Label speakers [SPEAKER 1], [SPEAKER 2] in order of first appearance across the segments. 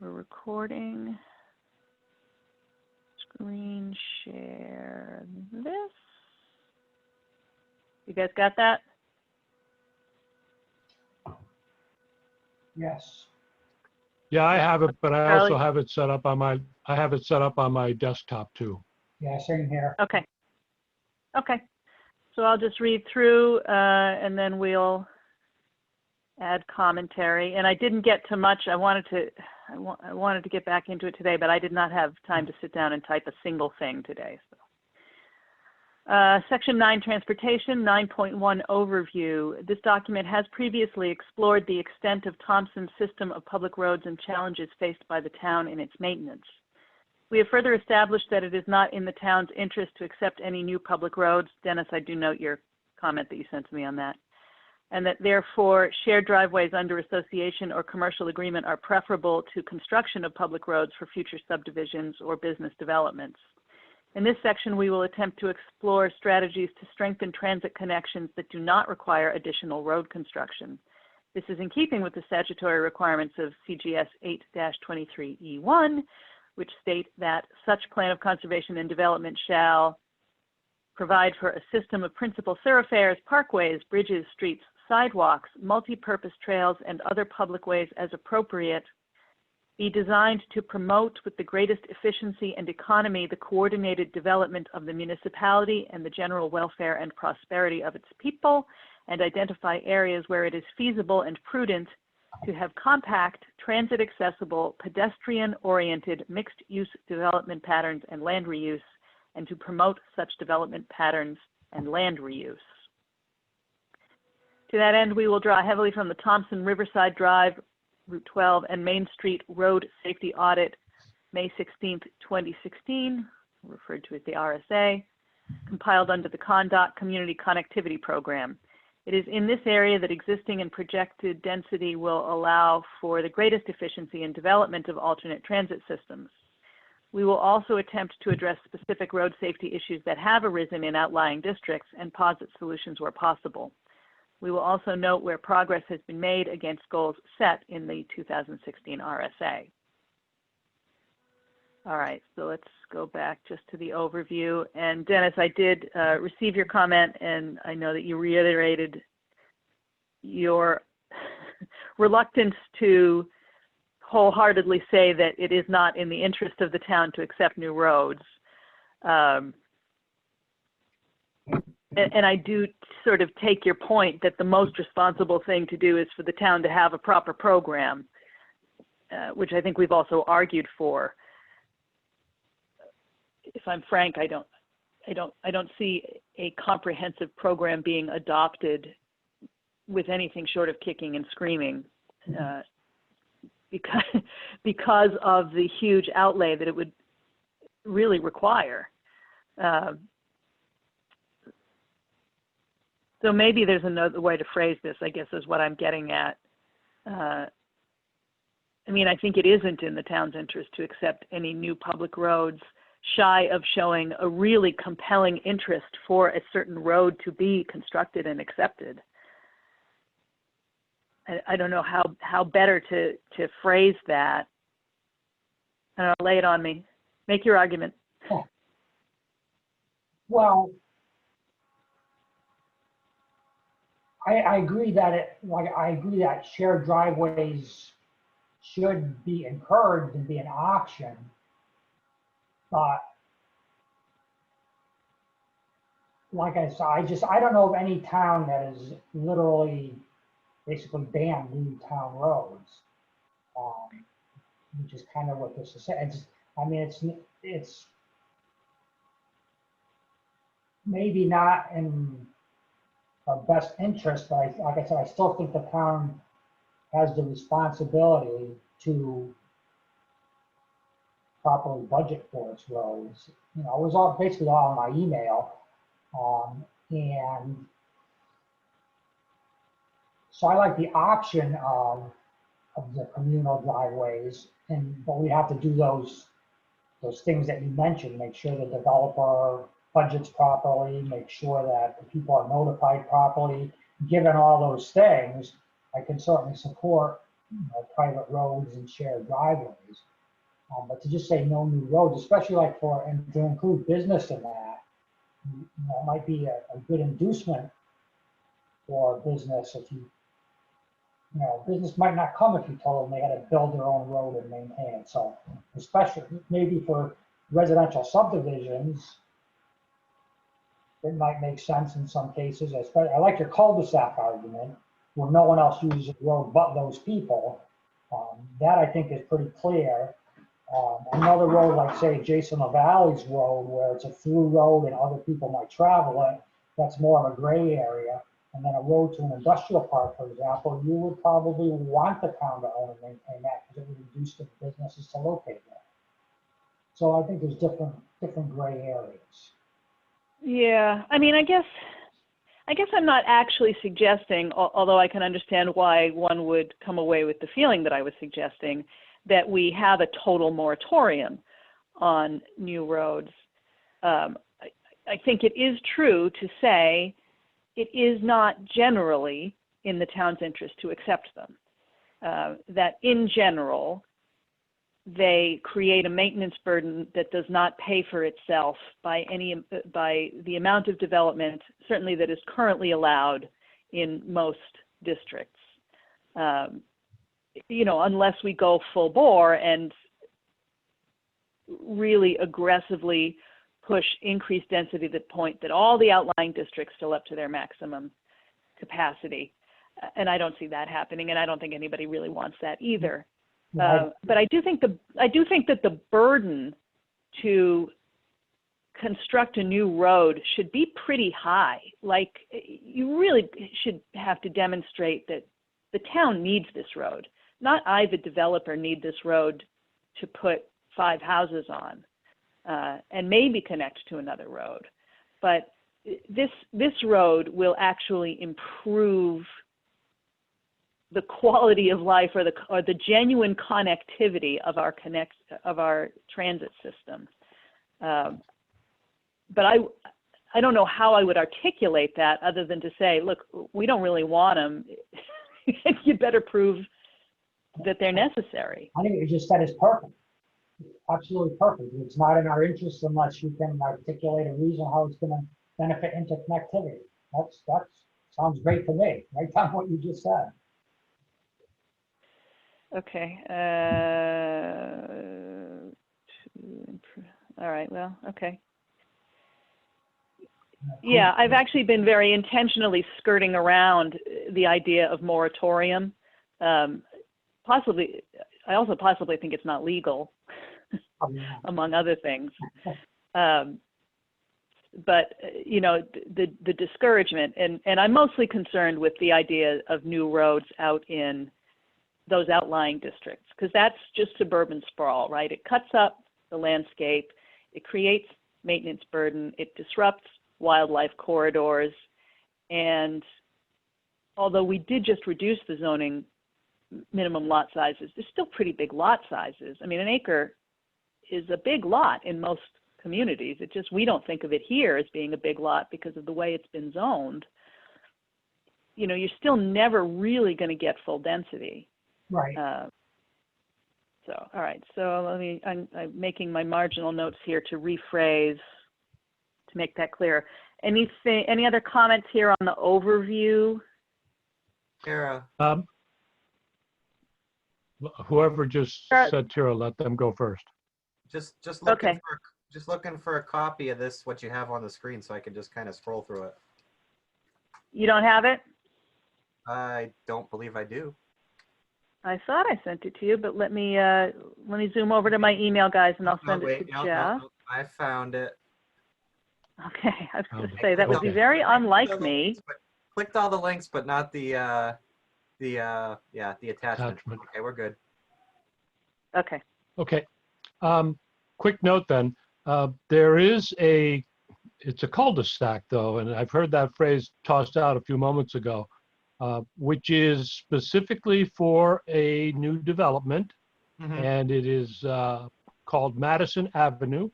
[SPEAKER 1] We're recording. Screen share this. You guys got that?
[SPEAKER 2] Yes.
[SPEAKER 3] Yeah, I have it, but I
[SPEAKER 1] Charlie?
[SPEAKER 3] also have it set up on my desktop too.
[SPEAKER 2] Yeah, same here.
[SPEAKER 1] Okay. Okay. So I'll just read through and then we'll add commentary. And I didn't get to much. I wanted to get back into it today, but I did not have time to sit down and type a single thing today. So. Section 9, Transportation, 9.1 Overview. This document has previously explored the extent of Thompson's system of public roads and challenges faced by the town in its maintenance. We have further established that it is not in the town's interest to accept any new public roads. Dennis, I do note your comment that you sent to me on that. And that therefore shared driveways under association or commercial agreement are preferable to construction of public roads for future subdivisions or business developments. In this section, we will attempt to explore strategies to strengthen transit connections that do not require additional road construction. This is in keeping with the statutory requirements of CGS 8-23E1, which state that such plan of conservation and development shall provide for a system of principal thoroughfares, parkways, bridges, streets, sidewalks, multi-purpose trails, and other public ways as appropriate, be designed to promote with the greatest efficiency and economy the coordinated development of the municipality and the general welfare and prosperity of its people, and identify areas where it is feasible and prudent to have compact, transit-accessible, pedestrian-oriented, mixed-use development patterns and land reuse, and to promote such development patterns and land reuse. To that end, we will draw heavily from the Thompson Riverside Drive, Route 12, and Main Street Road Safety Audit, May 16, 2016, referred to as the RSA, compiled under the CONDOT Community Connectivity Program. It is in this area that existing and projected density will allow for the greatest efficiency and development of alternate transit systems. We will also attempt to address specific road safety issues that have arisen in outlying districts and posit solutions where possible. We will also note where progress has been made against goals set in the 2016 RSA. All right, so let's go back just to the overview. And Dennis, I did receive your comment, and I know that you reiterated your reluctance to wholeheartedly say that it is not in the interest of the town to accept new roads. And I do sort of take your point that the most responsible thing to do is for the town to have a proper program, which I think we've also argued for. If I'm frank, I don't see a comprehensive program being adopted with anything short of kicking and screaming, because of the huge outlay that it would really require. So maybe there's another way to phrase this, I guess, is what I'm getting at. I mean, I think it isn't in the town's interest to accept any new public roads shy of showing a really compelling interest for a certain road to be constructed and accepted. I don't know how better to phrase that. I don't know, lay it on me. Make your argument.
[SPEAKER 2] Well, I agree that I agree that shared driveways should be encouraged and be an option, but like I said, I don't know of any town that is literally basically banned new town roads, which is kind of what this is saying. I mean, it's maybe not in our best interest, but like I said, I still think the town has the responsibility to properly budget for its roads. You know, it was all basically all in my email, and so I like the option of the communal driveways, but we have to do those things that you mentioned. Make sure the developer budgets properly, make sure that the people are notified properly. Given all those things, I can certainly support private roads and shared driveways. But to just say no new roads, especially like for, and to include business in that, it might be a good inducement for business if business might not come if you told them they had to build their own road and maintain it. So especially maybe for residential subdivisions, it might make sense in some cases. I like your cul-de-sac argument where no one else uses the road but those people. That I think is pretty clear. Another road like say Jason LaValle's road where it's a through road and other people might travel it, that's more of a gray area. And then a road to an industrial park, for example, you would probably want the town to own and maintain that because it would reduce the businesses to locate there. So I think there's different gray areas.
[SPEAKER 1] Yeah, I mean, I guess I'm not actually suggesting, although I can understand why one would come away with the feeling that I was suggesting, that we have a total moratorium on new roads. I think it is true to say it is not generally in the town's interest to accept them. That in general, they create a maintenance burden that does not pay for itself by the amount of development, certainly that is currently allowed in most districts. Unless we go full bore and really aggressively push increased density to the point that all the outlying districts fill up to their maximum capacity. And I don't see that happening, and I don't think anybody really wants that either. But I do think that the burden to construct a new road should be pretty high. Like, you really should have to demonstrate that the town needs this road. Not I, the developer, need this road to put 5 houses on and maybe connect to another road. But this road will actually improve the quality of life or the genuine connectivity of our transit system. But I don't know how I would articulate that other than to say, look, we don't really want them. You better prove that they're necessary.
[SPEAKER 2] I think what you just said is perfect. Absolutely perfect. It's not in our interest unless you can articulate a reason how it's going to benefit interconnectivity. That sounds great to me. Right down what you just said.
[SPEAKER 1] Okay. All right. Well, okay. Yeah, I've actually been very intentionally skirting around the idea of moratorium. I also possibly think it's not legal, among other things. But the discouragement, and I'm mostly concerned with the idea of new roads out in those outlying districts, because that's just suburban sprawl, right? It cuts up the landscape, it creates maintenance burden, it disrupts wildlife corridors, and although we did just reduce the zoning minimum lot sizes, there's still pretty big lot sizes. I mean, an acre is a big lot in most communities. It just, we don't think of it here as being a big lot because of the way it's been zoned. You're still never really going to get full density.
[SPEAKER 2] Right.
[SPEAKER 1] So, all right. So I'm making my marginal notes here to rephrase, to make that clear. Any other comments here on the overview?
[SPEAKER 4] Tara.
[SPEAKER 3] Whoever just said Tara, let them go first.
[SPEAKER 4] Just looking
[SPEAKER 1] Okay.
[SPEAKER 4] looking for a copy of this, what you have on the screen, so I can just kind of scroll through it.
[SPEAKER 1] You don't have it?
[SPEAKER 4] I don't believe I do.
[SPEAKER 1] I thought I sent it to you, but let me zoom over to my email, guys, and I'll send it to Jeff.
[SPEAKER 4] No, I found it.
[SPEAKER 1] Okay, I was going to say that would be very unlike me.
[SPEAKER 4] Clicked all the links, but not the attachment. Okay, we're good.
[SPEAKER 1] Okay.
[SPEAKER 3] Okay. Quick note then. It's a cul-de-sac though, and I've heard that phrase tossed out a few moments ago, which is specifically for a new development, and it is called Madison Avenue,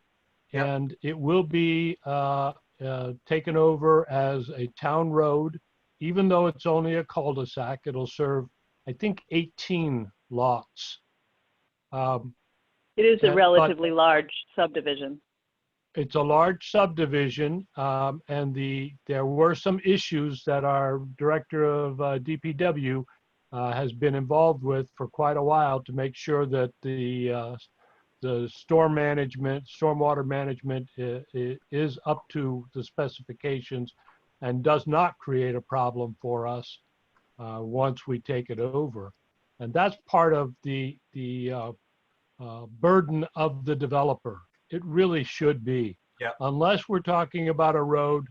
[SPEAKER 3] and it will be taken over as a town road. Even though it's only a cul-de-sac, it'll serve I think, 18 lots.
[SPEAKER 1] It is a
[SPEAKER 3] but
[SPEAKER 1] relatively large subdivision.
[SPEAKER 3] it's a large subdivision, and there were some issues that our director of DPW has been involved with for quite a while to make sure that the stormwater management is up to the specifications and does not create a problem for us once we take it over. And that's part of the burden of the developer. It really should be.
[SPEAKER 4] Yeah.
[SPEAKER 3] Unless we're talking about a road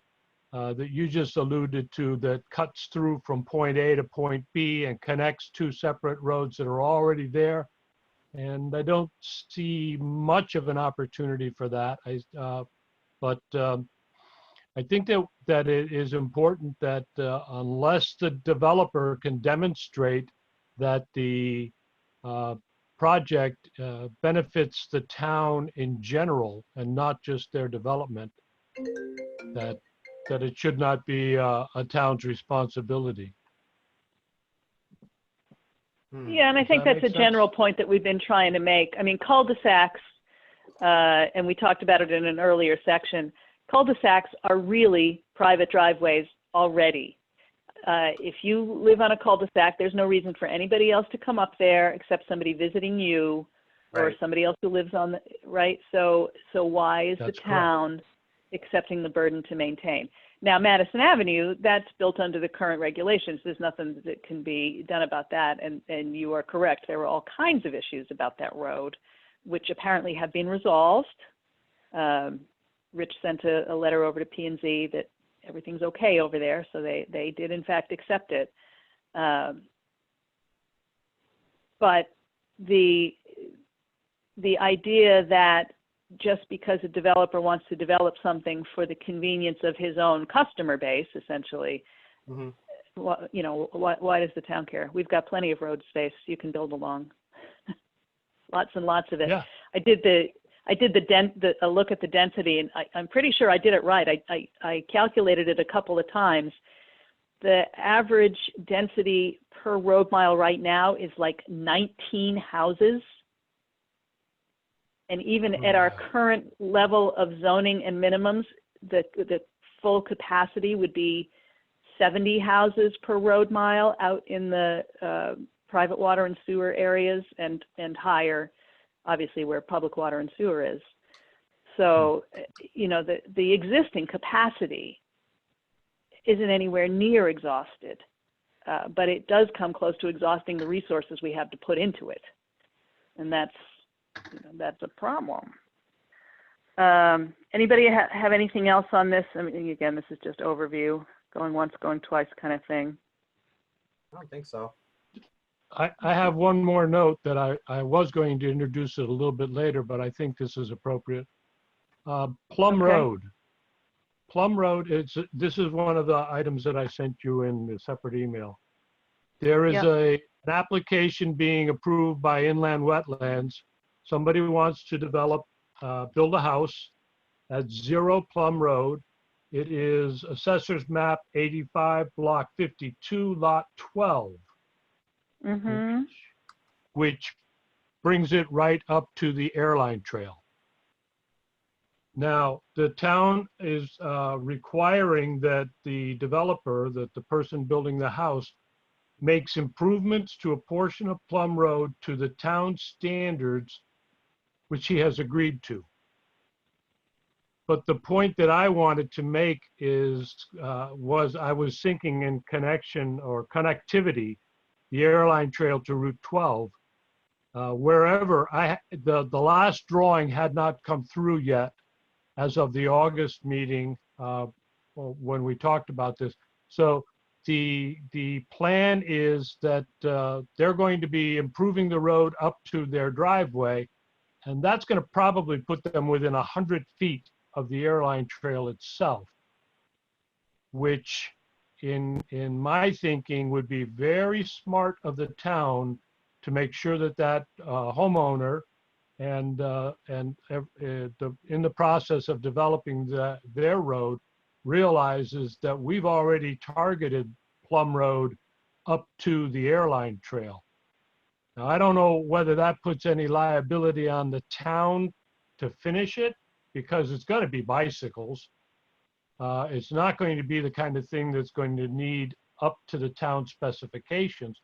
[SPEAKER 3] that you just alluded to that cuts through from point A to point B and connects two separate roads that are already there. And I don't see much of an opportunity for that. But I think that it is important that unless the developer can demonstrate that the project benefits the town in general and not just their development, that it should not be a town's responsibility.
[SPEAKER 1] Yeah, and I think that's a general point that we've been trying to make. I mean, cul-de-sacs, and we talked about it in an earlier section, cul-de-sacs are really private driveways already. If you live on a cul-de-sac, there's no reason for anybody else to come up there except somebody visiting you or somebody else who lives on the, right? So why is the town accepting the burden to maintain? Now, Madison Avenue, that's built under the current regulations. There's nothing that can be done about that. And you are correct. There were all kinds of issues about that road, which apparently have been resolved. Rich sent a letter over to P&Z that everything's okay over there. So they did, in fact, accept it. But the idea that just because a developer wants to develop something for the convenience of his own customer base, essentially, you know, why does the town care? We've got plenty of road space you can build along. Lots and lots of it.
[SPEAKER 3] Yeah.
[SPEAKER 1] I did a look at the density, and I'm pretty sure I did it right. I calculated it a couple of times. The average density per road mile right now is like 19 houses. And even at our current level of zoning and minimums, the full capacity would be 70 houses per road mile out in the private water and sewer areas, and higher, obviously, where public water and sewer is. So, you know, the existing capacity isn't anywhere near exhausted, but it does come close to exhausting the resources we have to put into it. And that's a problem. Anybody have anything else on this? I mean, again, this is just overview, going once, going twice kind of thing.
[SPEAKER 4] I don't think so.
[SPEAKER 3] I have one more note that I was going to introduce it a little bit later, but I think this is appropriate. Plum Road. Plum Road, this is one of the items that I sent you in a separate email. There is an application being approved by Inland Wetlands. Somebody wants to develop, build a house at 0 Plum Road. It is Assessor's Map 85, Block 52, Lot 12. Which brings it right up to the airline trail. Now, the town is requiring that the developer, that the person building the house, makes improvements to a portion of Plum Road to the town standards, which he has agreed to. But the point that I wanted to make is, I was thinking in connection or connectivity, the airline trail to Route 12, wherever the last drawing had not come through yet as of the August meeting when we talked about this. So the plan is that they're going to be improving the road up to their driveway, and that's going to probably put them within 100 feet of the airline trail itself, which in my thinking would be very smart of the town to make sure that homeowner and in the process of developing their road realizes that we've already targeted Plum Road up to the airline trail. Now, I don't know whether that puts any liability on the town to finish it, because it's going to be bicycles. It's not going to be the kind of thing that's going to need up to the town specifications,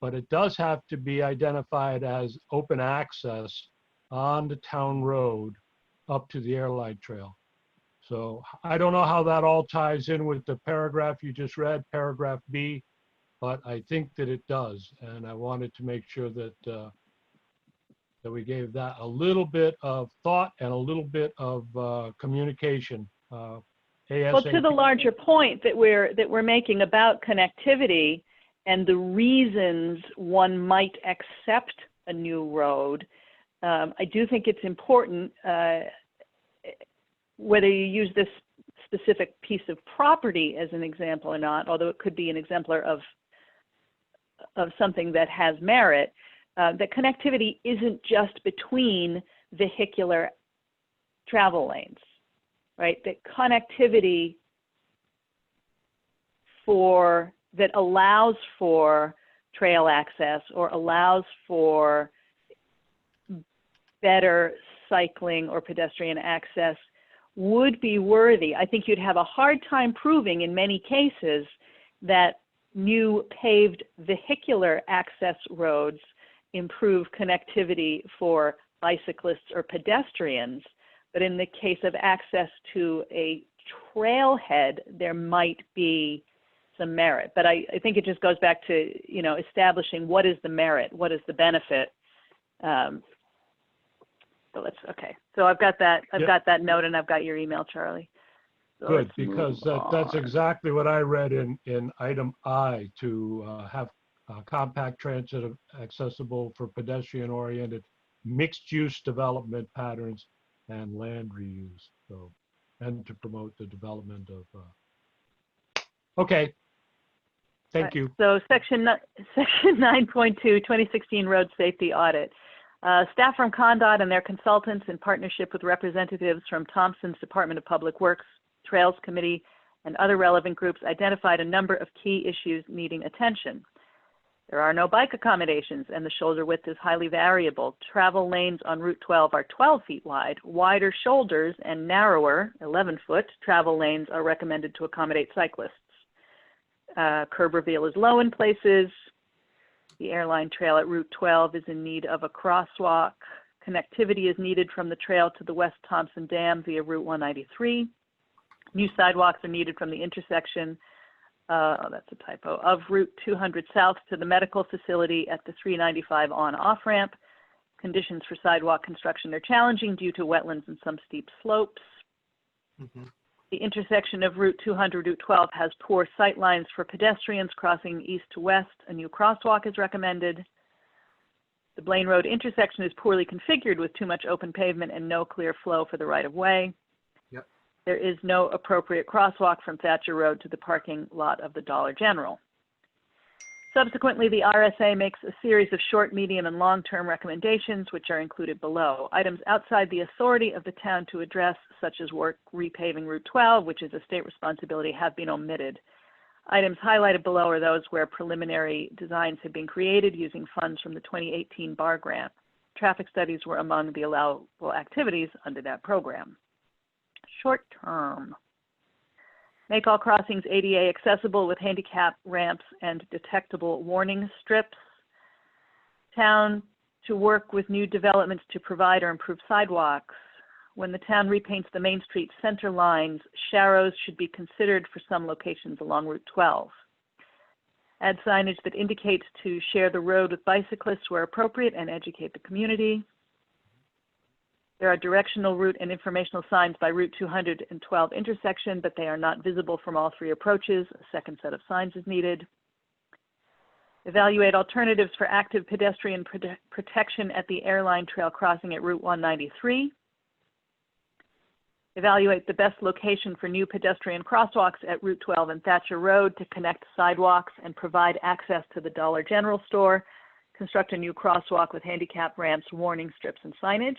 [SPEAKER 3] but it does have to be identified as open access on the town road up to the airline trail. So I don't know how that all ties in with the paragraph you just read, paragraph B, but I think that it does. And I wanted to make sure that that we gave that a little bit of thought and a little bit of communication.
[SPEAKER 1] Well, to the larger point that we're making about connectivity and the reasons one might accept a new road, I do think it's important, whether you use this specific piece of property as an example or not, although it could be an exemplar of something that has merit, that connectivity isn't just between vehicular travel lanes, right? That connectivity that allows for trail access or allows for better cycling or pedestrian access would be worthy. I think you'd have a hard time proving in many cases that new paved vehicular access roads improve connectivity for bicyclists or pedestrians. But in the case of access to a trailhead, there might be some merit. But I think it just goes back to, you know, establishing what is the merit, what is the benefit. Okay. So I've got that. I've got that note, and I've got your email, Charlie. So
[SPEAKER 3] good, because that's exactly what I read in item I, to have compact transit accessible for pedestrian-oriented mixed-use development patterns and land reuse. So, and to promote the development of. Okay. Thank you.
[SPEAKER 1] So section 9.2, 2016 road safety audit. Staff from CONDOT and their consultants, in partnership with representatives from Thompson's Department of Public Works, Trails Committee, and other relevant groups, identified a number of key issues needing attention. There are no bike accommodations, and the shoulder width is highly variable. Travel lanes on Route 12 are 12 feet wide. Wider shoulders and narrower, 11-foot, travel lanes are recommended to accommodate cyclists. Curb reveal is low in places. The airline trail at Route 12 is in need of a crosswalk. Connectivity is needed from the trail to the West Thompson Dam via Route 193. New sidewalks are needed from the intersection, that's a typo, of Route 200 South to the medical facility at the 395 on-off ramp. Conditions for sidewalk construction are challenging due to wetlands and some steep slopes. The intersection of Route 200, Route 12 has poor sight lines for pedestrians crossing east to west. A new crosswalk is recommended. The Blaine Road intersection is poorly configured with too much open pavement and no clear flow for the right-of-way.
[SPEAKER 4] Yep.
[SPEAKER 1] There is no appropriate crosswalk from Thatcher Road to the parking lot of the Dollar General. Subsequently, the RSA makes a series of short, medium, and long-term recommendations, which are included below. Items outside the authority of the town to address, such as work repaving Route 12, which is a state responsibility, have been omitted. Items highlighted below are those where preliminary designs have been created using funds from the 2018 BAR grant. Traffic studies were among the allowable activities under that program. Short-term. Make all crossings ADA accessible with handicap ramps and detectable warning strips. Town to work with new developments to provide or improve sidewalks. When the town repaints the Main Street center lines, sharrows should be considered for some locations along Route 12. Add signage that indicates to share the road with bicyclists where appropriate and educate the community. There are directional route and informational signs by Route 212 intersection, but they are not visible from all three approaches. A second set of signs is needed. Evaluate alternatives for active pedestrian protection at the airline trail crossing at Route 193. Evaluate the best location for new pedestrian crosswalks at Route 12 and Thatcher Road to connect sidewalks and provide access to the Dollar General store. Construct a new crosswalk with handicap ramps, warning strips, and signage.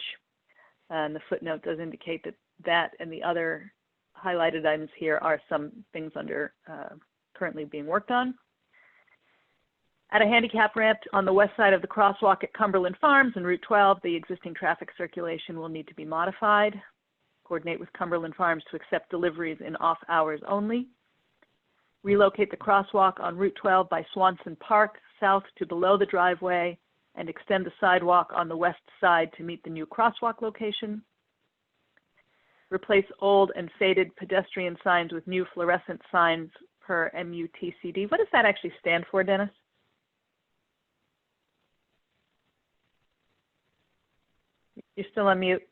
[SPEAKER 1] And the footnote does indicate that and the other highlighted items here are some things under currently being worked on. Add a handicap ramp on the west side of the crosswalk at Cumberland Farms and Route 12. The existing traffic circulation will need to be modified. Coordinate with Cumberland Farms to accept deliveries in off hours only. Relocate the crosswalk on Route 12 by Swanson Park south to below the driveway and extend the sidewalk on the west side to meet the new crosswalk location. Replace old and faded pedestrian signs with new fluorescent signs per MUTCD. What does that actually stand for, Dennis? You're still on mute.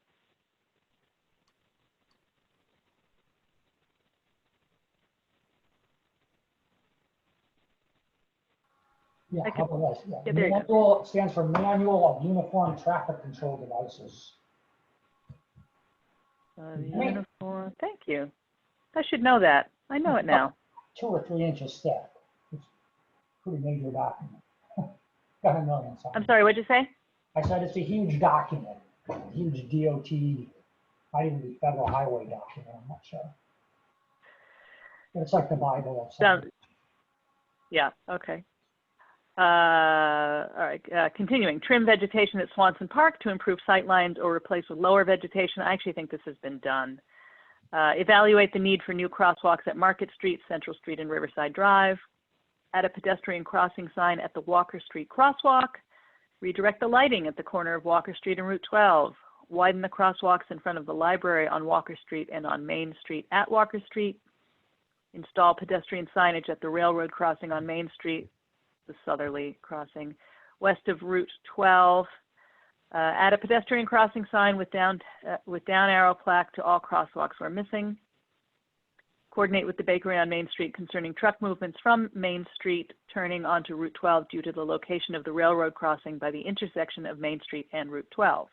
[SPEAKER 2] Yeah,
[SPEAKER 1] I could-
[SPEAKER 2] how about this?
[SPEAKER 1] yeah, there you go.
[SPEAKER 2] Manual stands for Manual of Uniform Traffic Control Devices.
[SPEAKER 1] Uniform. Thank you. I should know that. I know it now.
[SPEAKER 2] 2 or 3 inches thick. It's a pretty major document. Got a million signs.
[SPEAKER 1] I'm sorry, what'd you say?
[SPEAKER 2] I said it's a huge document, a huge DOT, might even be federal highway document, I'm not sure. But it's like the Bible of something.
[SPEAKER 1] Yeah, okay. All right, continuing. Trim vegetation at Swanson Park to improve sight lines or replace with lower vegetation. I actually think this has been done. Evaluate the need for new crosswalks at Market Street, Central Street, and Riverside Drive. Add a pedestrian crossing sign at the Walker Street crosswalk. Redirect the lighting at the corner of Walker Street and Route 12. Widen the crosswalks in front of the library on Walker Street and on Main Street at Walker Street. Install pedestrian signage at the railroad crossing on Main Street, the southerly crossing, west of Route 12. Add a pedestrian crossing sign with down arrow plaque to all crosswalks where missing. Coordinate with the bakery on Main Street concerning truck movements from Main Street turning onto Route 12 due to the location of the railroad crossing by the intersection of Main Street and Route 12.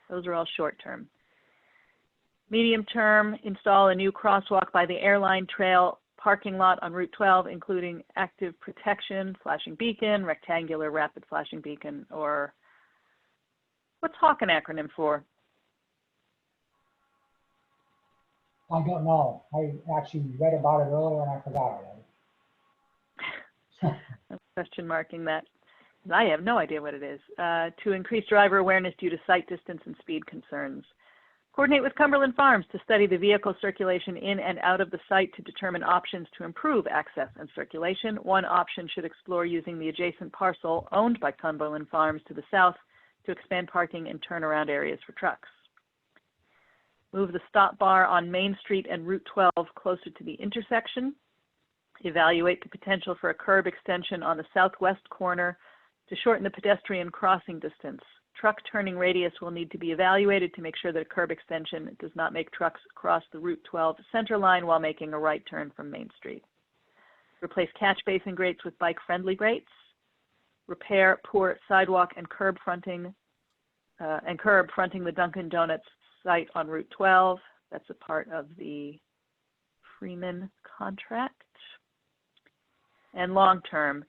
[SPEAKER 1] Those are all short term. Medium term, install a new crosswalk by the Airline Trail parking lot on Route 12, including active protection, flashing beacon, rectangular rapid flashing beacon, or what's HAWK an acronym for?
[SPEAKER 2] I don't know. I actually read about it earlier and I forgot already.
[SPEAKER 1] I'm question marking that. I have no idea what it is. To increase driver awareness due to sight distance and speed concerns. Coordinate with Cumberland Farms to study the vehicle circulation in and out of the site to determine options to improve access and circulation. One option should explore using the adjacent parcel owned by Cumberland Farms to the south to expand parking and turnaround areas for trucks. Move the stop bar on Main Street and Route 12 closer to the intersection. Evaluate the potential for a curb extension on the southwest corner to shorten the pedestrian crossing distance. Truck turning radius will need to be evaluated to make sure that a curb extension does not make trucks cross the Route 12 center line while making a right turn from Main Street. Replace catch basin grates with bike-friendly grates. Repair poor sidewalk and curb fronting the Dunkin' Donuts site on Route 12. That's a part of the Freeman contract. And long term,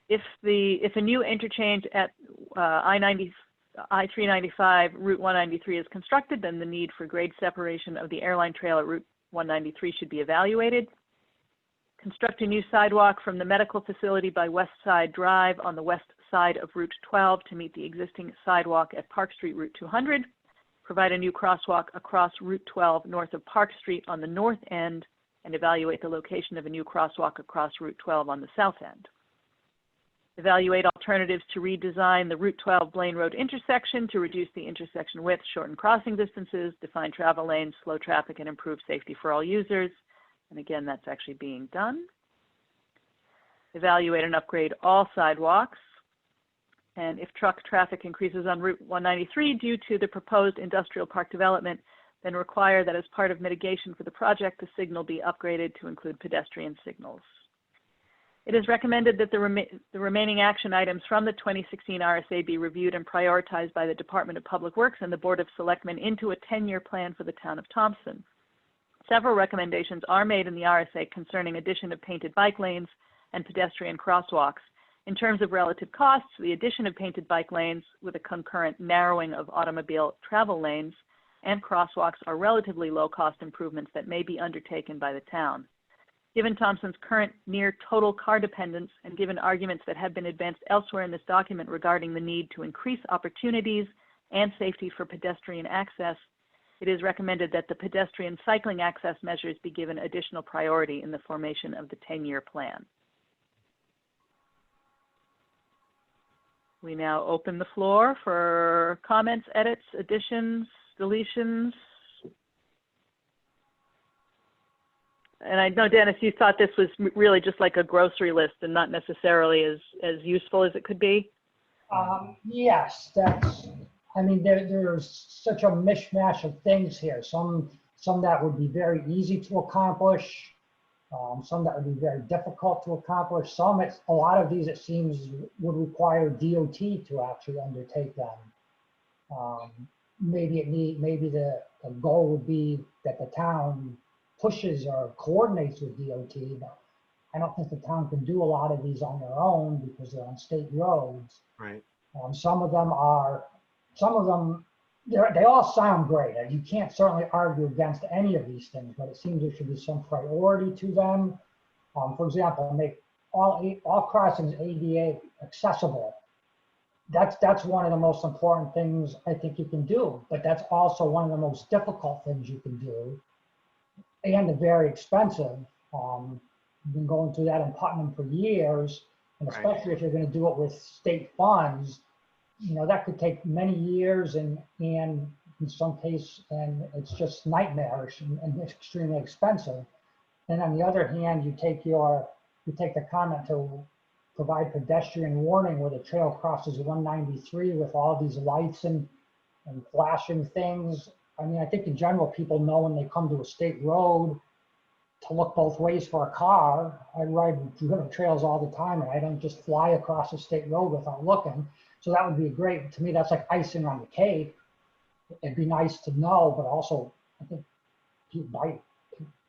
[SPEAKER 1] if a new interchange at I-395 Route 193 is constructed, then the need for grade separation of the Airline Trail at Route 193 should be evaluated. Construct a new sidewalk from the medical facility by West Side Drive on the west side of Route 12 to meet the existing sidewalk at Park Street Route 200. Provide a new crosswalk across Route 12 north of Park Street on the north end, and evaluate the location of a new crosswalk across Route 12 on the south end. Evaluate alternatives to redesign the Route 12 Blaine Road intersection to reduce the intersection width, shorten crossing distances, define travel lanes, slow traffic, and improve safety for all users. And again, that's actually being done. Evaluate and upgrade all sidewalks. And if truck traffic increases on Route 193 due to the proposed industrial park development, then require that as part of mitigation for the project, the signal be upgraded to include pedestrian signals. It is recommended that the remaining action items from the 2016 RSA be reviewed and prioritized by the Department of Public Works and the Board of Selectmen into a 10-year plan for the town of Thompson. Several recommendations are made in the RSA concerning addition of painted bike lanes and pedestrian crosswalks. In terms of relative costs, the addition of painted bike lanes with a concurrent narrowing of automobile travel lanes and crosswalks are relatively low-cost improvements that may be undertaken by the town. Given Thompson's current near total car dependence and given arguments that have been advanced elsewhere in this document regarding the need to increase opportunities and safety for pedestrian access, it is recommended that the pedestrian cycling access measures be given additional priority in the formation of the 10-year plan. We now open the floor for comments, edits, additions, deletions. And I know, Dennis, you thought this was really just like a grocery list and not necessarily as useful as it could be.
[SPEAKER 2] Yes, I mean, there's such a mishmash of things here. Some that would be very easy to accomplish, some that would be very difficult to accomplish. A lot of these, it seems, would require DOT to actually undertake them. Maybe the goal would be that the town pushes or coordinates with DOT, but I don't think the town can do a lot of these on their own because they're on state roads.
[SPEAKER 4] Right.
[SPEAKER 2] Some of them, they all sound great. You can't certainly argue against any of these things, but it seems there should be some priority to them. For example, make all crossings ADA accessible. That's one of the most important things I think you can do, but that's also one of the most difficult things you can do, and very expensive. We've been going through that in Putnam for years, and especially if you're going to do it with state funds, you know, that could take many years and in some case, and it's just nightmarish and extremely expensive. And on the other hand, you take the comment to provide pedestrian warning where the trail crosses 193 with all these lights and flashing things. I mean, I think in general, people know when they come to a state road to look both ways for a car. I ride river trails all the time, and I don't just fly across a state road without looking. So that would be great. To me, that's like icing on the cake. It'd be nice to know, but also I think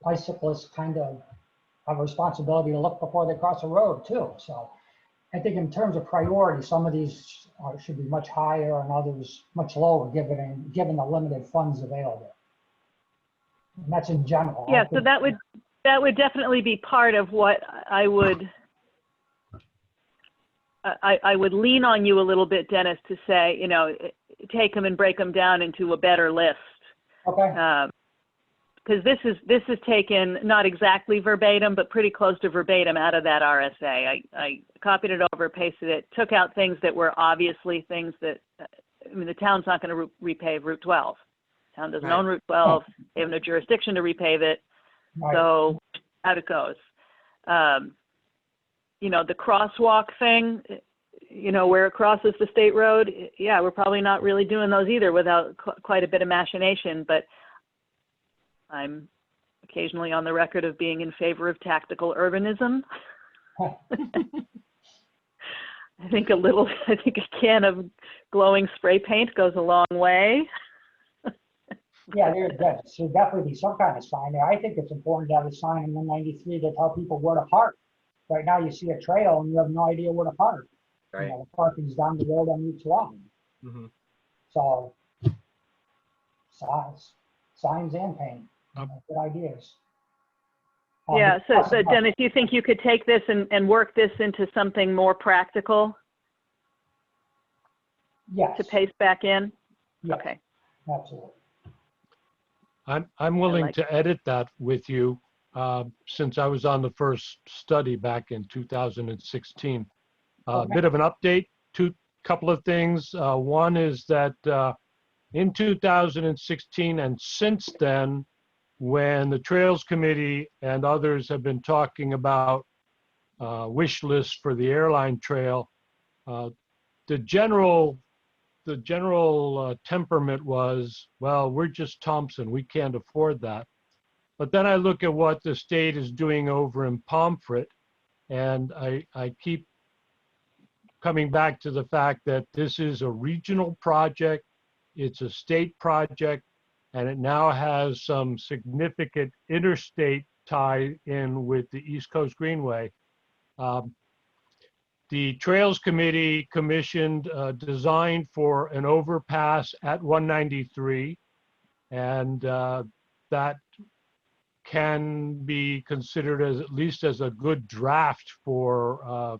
[SPEAKER 2] bicyclists kind of have a responsibility to look before they cross a road too. So I think in terms of priority, some of these should be much higher and others much lower given the limited funds available. And that's in general.
[SPEAKER 1] Yeah, so that would definitely be part of what I would lean on you a little bit, Dennis, to say, you know, take them and break them down into a better list.
[SPEAKER 2] Okay.
[SPEAKER 1] Because this is taken not exactly verbatim, but pretty close to verbatim out of that RSA. I copied it over, pasted it, took out things that were obviously things that, I mean, the town's not going to repave Route 12. The town doesn't own Route 12. They have no jurisdiction to repave it.
[SPEAKER 2] Right.
[SPEAKER 1] So out it goes. You know, the crosswalk thing, you know, where it crosses the state road, yeah, we're probably not really doing those either without quite a bit of machination, but I'm occasionally on the record of being in favor of tactical urbanism. I think a can of glowing spray paint goes a long way.
[SPEAKER 2] Yeah, there should definitely be some kind of sign there. I think it's important to have a sign in 193 to tell people where to park. Right now, you see a trail and you have no idea where to park.
[SPEAKER 4] Right.
[SPEAKER 2] You know, the parking's down the road on Route 12.
[SPEAKER 4] Mm-hmm.
[SPEAKER 2] So, signs and paint, good ideas.
[SPEAKER 1] Yeah, so Dennis, do you think you could take this and work this into something more practical?
[SPEAKER 2] Yes.
[SPEAKER 1] To paste back in?
[SPEAKER 2] Yes,
[SPEAKER 1] okay.
[SPEAKER 2] Absolutely.
[SPEAKER 3] I'm willing to edit that with you since I was on the first study back in 2016. A bit of an update, couple of things. One is that in 2016 and since then, when the Trails Committee and others have been talking about wish lists for the airline trail, the general temperament was, well, we're just Thompson, we can't afford that. But then I look at what the state is doing over in Pomfret, and I keep coming back to the fact that this is a regional project, it's a state project, and it now has some significant interstate tie in with the East Coast Greenway. The Trails Committee commissioned a design for an overpass at 193, and that can be considered as at least as a good draft for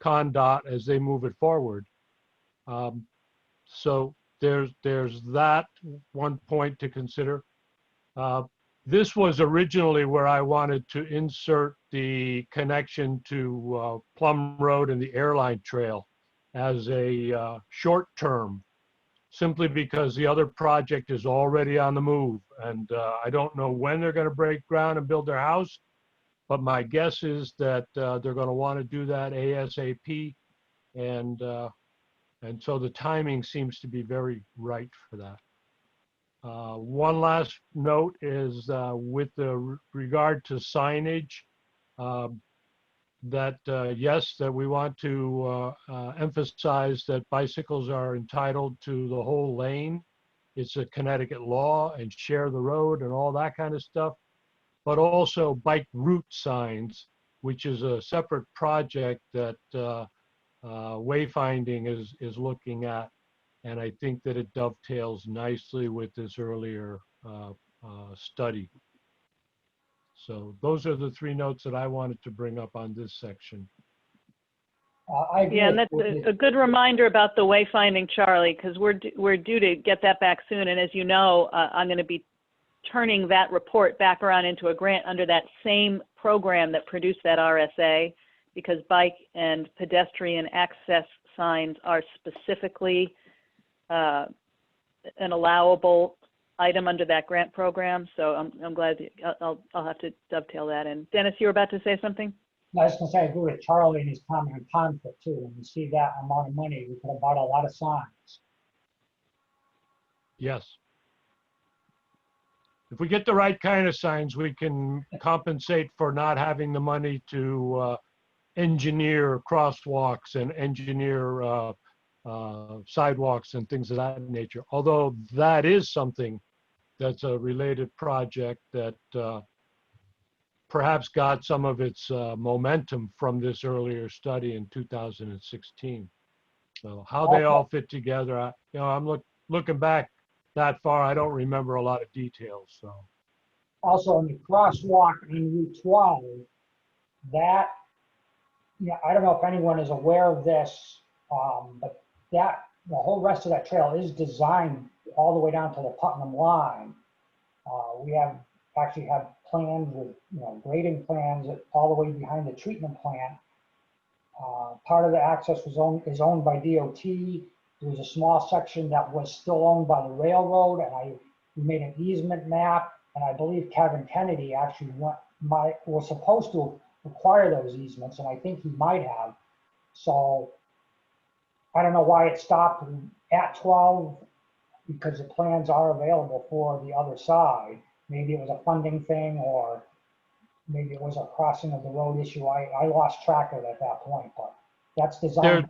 [SPEAKER 3] CONDOT as they move it forward. So there's that one point to consider. This was originally where I wanted to insert the connection to Plum Road and the airline trail as a short term, simply because the other project is already on the move. And I don't know when they're going to break ground and build their house, but my guess is that they're going to want to do that ASAP. And so the timing seems to be very right for that. One last note is with the regard to signage, that yes, that we want to emphasize that bicycles are entitled to the whole lane. It's a Connecticut law, and share the road and all that kind of stuff, but also bike route signs, which is a separate project that Wayfinding is looking at. And I think that it dovetails nicely with this earlier study. So those are the three notes that I wanted to bring up on this section.
[SPEAKER 2] I agree
[SPEAKER 1] Yeah, and that's
[SPEAKER 2] with
[SPEAKER 1] a good reminder about the wayfinding, Charlie, because we're due to get that back soon. And as you know, I'm going to be turning that report back around into a grant under that same program that produced that RSA, because bike and pedestrian access signs are specifically an allowable item under that grant program. So I'm glad I'll have to dovetail that in. Dennis, you were about to say something?
[SPEAKER 2] I was going to say, I agree with Charlie and his comment on conflict too. When you see that amount of money, we could have bought a lot of signs.
[SPEAKER 3] Yes. If we get the right kind of signs, we can compensate for not having the money to engineer crosswalks and engineer sidewalks and things of that nature. Although that is something that's a related project that perhaps got some of its momentum from this earlier study in 2016. So how they all fit together, I'm looking back that far, I don't remember a lot of details. So
[SPEAKER 2] Also, in the crosswalk on Route 12, that, I don't know if anyone is aware of this, but the whole rest of that trail is designed all the way down to the Putnam line. We actually have plans with, grading plans all the way behind the treatment plant. Part of the access is owned by DOT. There was a small section that was still owned by the railroad, and we made an easement map, and I believe Kevin Kennedy actually was supposed to acquire those easements, and I think he might have. So I don't know why it stopped at 12, because the plans are available for the other side. Maybe it was a funding thing, or maybe it was a crossing of the road issue. I lost track of it at that point, but that's designed.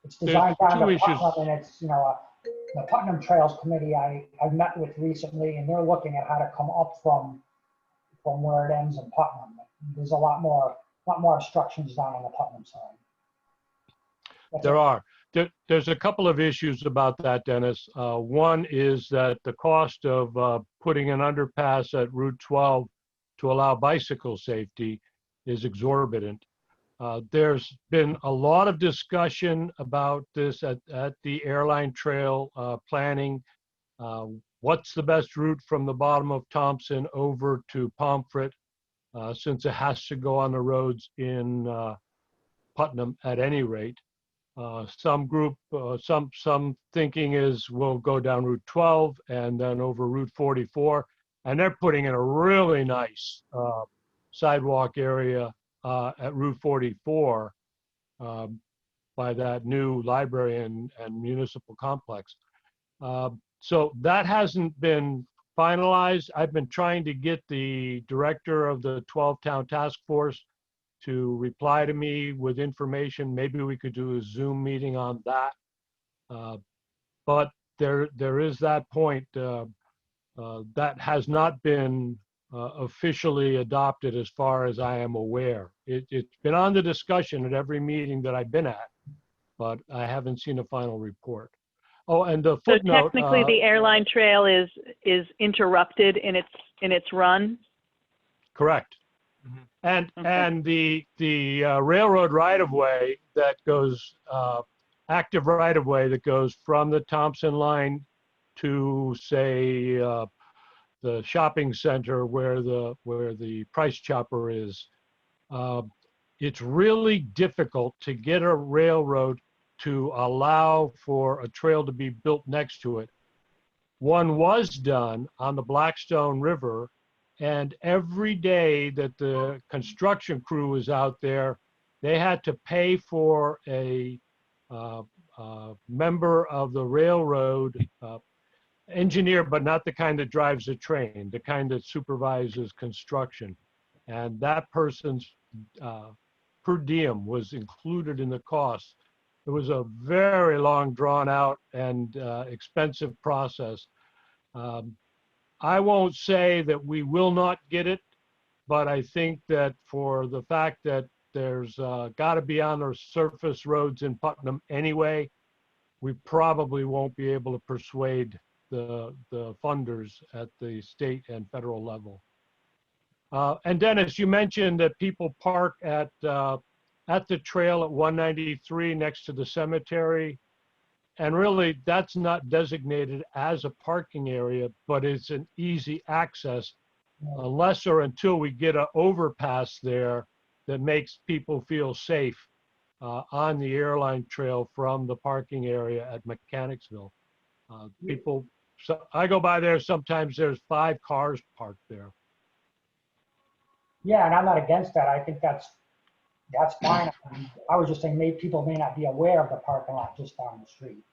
[SPEAKER 2] It's designed down to Putnam, and it's, the Putnam Trails Committee I've met with recently, and they're looking at how to come up from where it ends in Putnam. There's a lot more obstructions down on the Putnam side.
[SPEAKER 3] there are. There's a couple of issues about that, Dennis. One is that the cost of putting an underpass at Route 12 to allow bicycle safety is exorbitant. There's been a lot of discussion about this at the airline trail planning. What's the best route from the bottom of Thompson over to Pomfret, since it has to go on the roads in Putnam at any rate. Some thinking is we'll go down Route 12 and then over Route 44, and they're putting in a really nice sidewalk area at Route 44 by that new library and municipal complex. So that hasn't been finalized. I've been trying to get the director of the 12-town task force to reply to me with information. Maybe we could do a Zoom meeting on that. But there is that point that has not been officially adopted as far as I am aware. It's been on the discussion at every meeting that I've been at, but I haven't seen a final report. Oh, and the footnote.
[SPEAKER 1] So technically the airline trail is interrupted in its in its run?
[SPEAKER 3] Correct.
[SPEAKER 4] Mhm.
[SPEAKER 3] And the railroad right-of-way that goes, active right-of-way that goes from the Thompson line to, say, the shopping center where the Price Chopper is. It's really difficult to get a railroad to allow for a trail to be built next to it. One was done on the Blackstone River, and every day that the construction crew was out there, they had to pay for a member of the railroad engineer, but not the kind that drives the train, the kind that supervises construction. And that person's per diem was included in the cost. It was a very long, drawn out and expensive process. I won't say that we will not get it, but I think that for the fact that there's got to be on the surface roads in Putnam anyway, we probably won't be able to persuade the funders at the state and federal level. And Dennis, you mentioned that people park at the trail at 193 next to the cemetery. And really, that's not designated as a parking area, but it's an easy access unless or until we get an overpass there that makes people feel safe on the airline trail from the parking area at Mechanicsville. So I go by there, sometimes there's 5 cars parked there.
[SPEAKER 2] Yeah, and I'm not against that. I think that's fine. I was just saying maybe people may not be aware of the parking lot just down the street.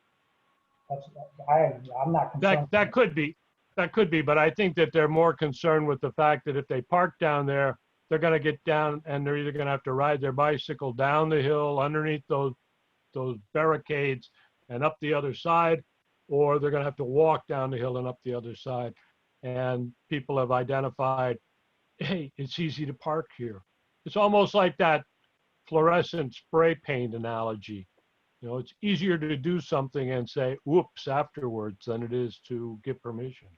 [SPEAKER 2] I'm not concerned.
[SPEAKER 3] That could be, but I think that they're more concerned with the fact that if they park down there, they're going to get down and they're either going to have to ride their bicycle down the hill underneath those barricades and up the other side, or they're going to have to walk down the hill and up the other side. And people have identified, hey, it's easy to park here. It's almost like that fluorescent spray paint analogy. You know, it's easier to do something and say, whoops, afterwards than it is to get permission.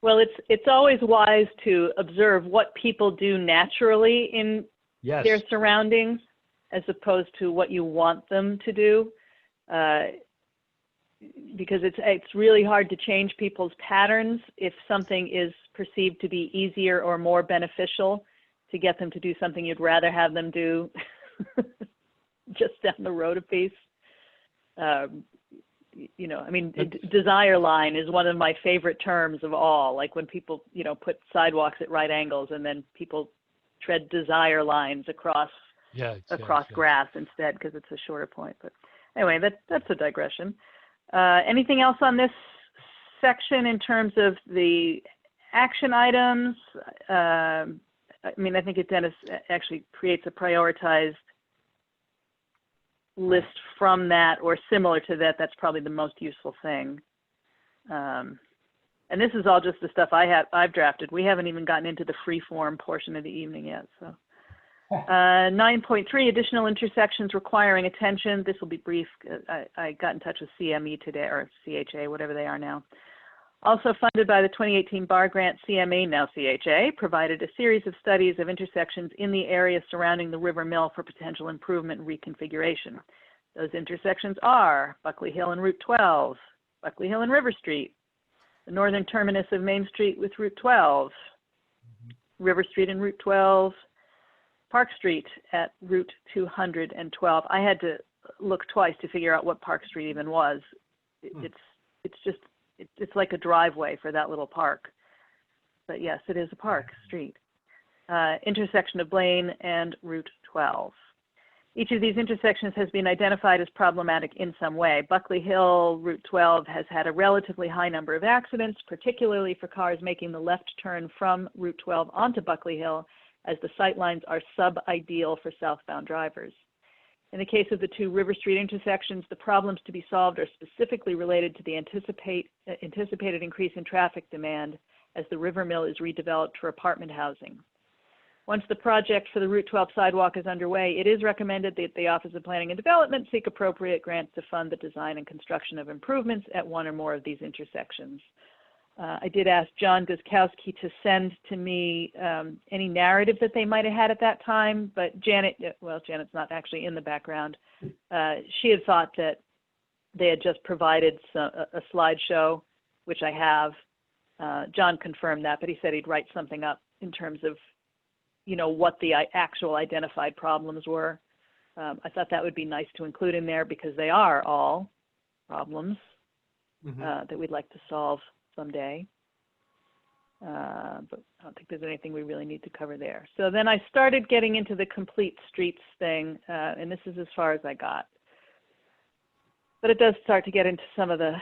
[SPEAKER 1] Well, it's always wise to observe what people do naturally in
[SPEAKER 3] Yes.
[SPEAKER 1] their surroundings as opposed to what you want them to do. Because it's really hard to change people's patterns if something is perceived to be easier or more beneficial to get them to do something you'd rather have them do just down the road a piece. You know, I mean, desire line is one of my favorite terms of all. Like when people, you know, put sidewalks at right angles and then people tread desire lines across grass instead because it's a shorter point. But anyway, that's a digression. Anything else on this section in terms of the action items? I mean, I think Dennis actually creates a prioritized list from that or similar to that. That's probably the most useful thing. And this is all just the stuff I've drafted. We haven't even gotten into the free form portion of the evening yet. So 9.3, additional intersections requiring attention. This will be brief. I got in touch with CME today, or CHA, whatever they are now. Also funded by the 2018 BAR grant, CME, now CHA, provided a series of studies of intersections in the area surrounding the River Mill for potential improvement and reconfiguration. Those intersections are Buckley Hill and Route 12, Buckley Hill and River Street, the northern terminus of Main Street with Route 12, River Street and Route 12, Park Street at Route 212. I had to look twice to figure out what Park Street even was. It's like a driveway for that little park. But yes, it is a park street. Intersection of Blaine and Route 12. Each of these intersections has been identified as problematic in some way. Buckley Hill, Route 12 has had a relatively high number of accidents, particularly for cars making the left turn from Route 12 onto Buckley Hill, as the sightlines are sub-ideal for southbound drivers. In the case of the 2 River Street intersections, the problems to be solved are specifically related to the anticipated increase in traffic demand as the River Mill is redeveloped for apartment housing. Once the project for the Route 12 sidewalk is underway, it is recommended that the Office of Planning and Development seek appropriate grants to fund the design and construction of improvements at one or more of these intersections. I did ask John Guzkowski to send to me any narrative that they might have had at that time, but Janet, well, Janet's not actually in the background. She had thought that they had just provided a slideshow, which I have. John confirmed that, but he said he'd write something up in terms of, you know, what the actual identified problems were. I thought that would be nice to include in there because they are all problems that we'd like to solve someday. But I don't think there's anything we really need to cover there. So then I started getting into the complete streets thing, and this is as far as I got. But it does start to get into some of the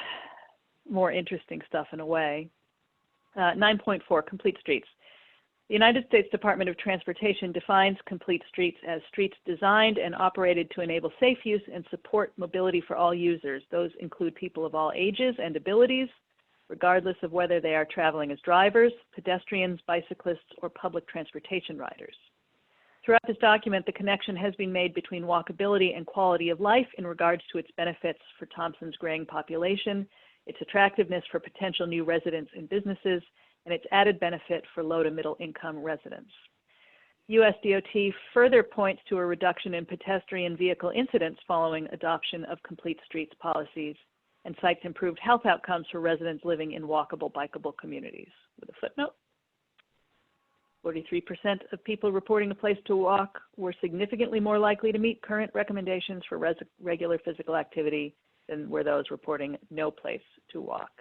[SPEAKER 1] more interesting stuff in a way. 9.4, complete streets. The United States Department of Transportation defines complete streets as streets designed and operated to enable safe use and support mobility for all users. Those include people of all ages and abilities, regardless of whether they are traveling as drivers, pedestrians, bicyclists, or public transportation riders. Throughout this document, the connection has been made between walkability and quality of life in regards to its benefits for Thompson's graying population, its attractiveness for potential new residents and businesses, and its added benefit for low to middle income residents. USDOT further points to a reduction in pedestrian vehicle incidents following adoption of complete streets policies and cites improved health outcomes for residents living in walkable, bikeable communities. With a footnote, 43% of people reporting a place to walk were significantly more likely to meet current recommendations for regular physical activity than were those reporting no place to walk.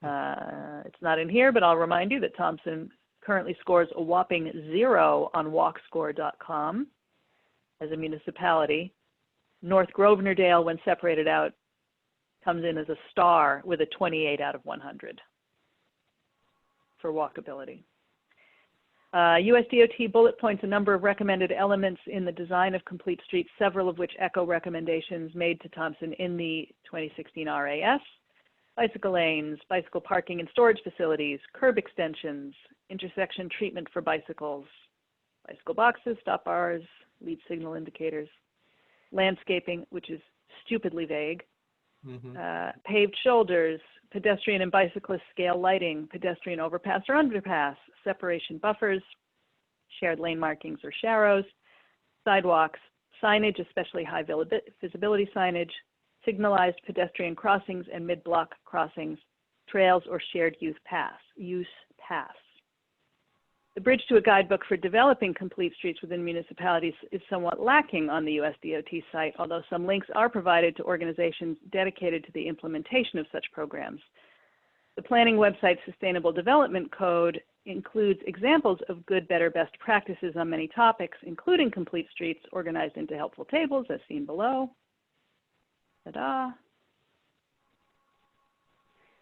[SPEAKER 1] It's not in here, but I'll remind you that Thompson currently scores a whopping 0 on walkscore.com as a municipality. North Grosvenordale, when separated out, comes in as a star with a 28 out of 100 for walkability. USDOT bullet points a number of recommended elements in the design of complete streets, several of which echo recommendations made to Thompson in the 2016 RAS. Bicycle lanes, bicycle parking and storage facilities, curb extensions, intersection treatment for bicycles, bicycle boxes, stop bars, lead signal indicators, landscaping, which is stupidly vague, paved shoulders, pedestrian and bicyclist scale lighting, pedestrian overpass or underpass, separation buffers, shared lane markings or sharrows, sidewalks, signage, especially high visibility signage, signalized pedestrian crossings and mid-block crossings, trails or shared use paths. The bridge to a guidebook for developing complete streets within municipalities is somewhat lacking on the USDOT site, although some links are provided to organizations dedicated to the implementation of such programs. The planning website Sustainable Development Code includes examples of good, better, best practices on many topics, including complete streets organized into helpful tables as seen below. Ta-da.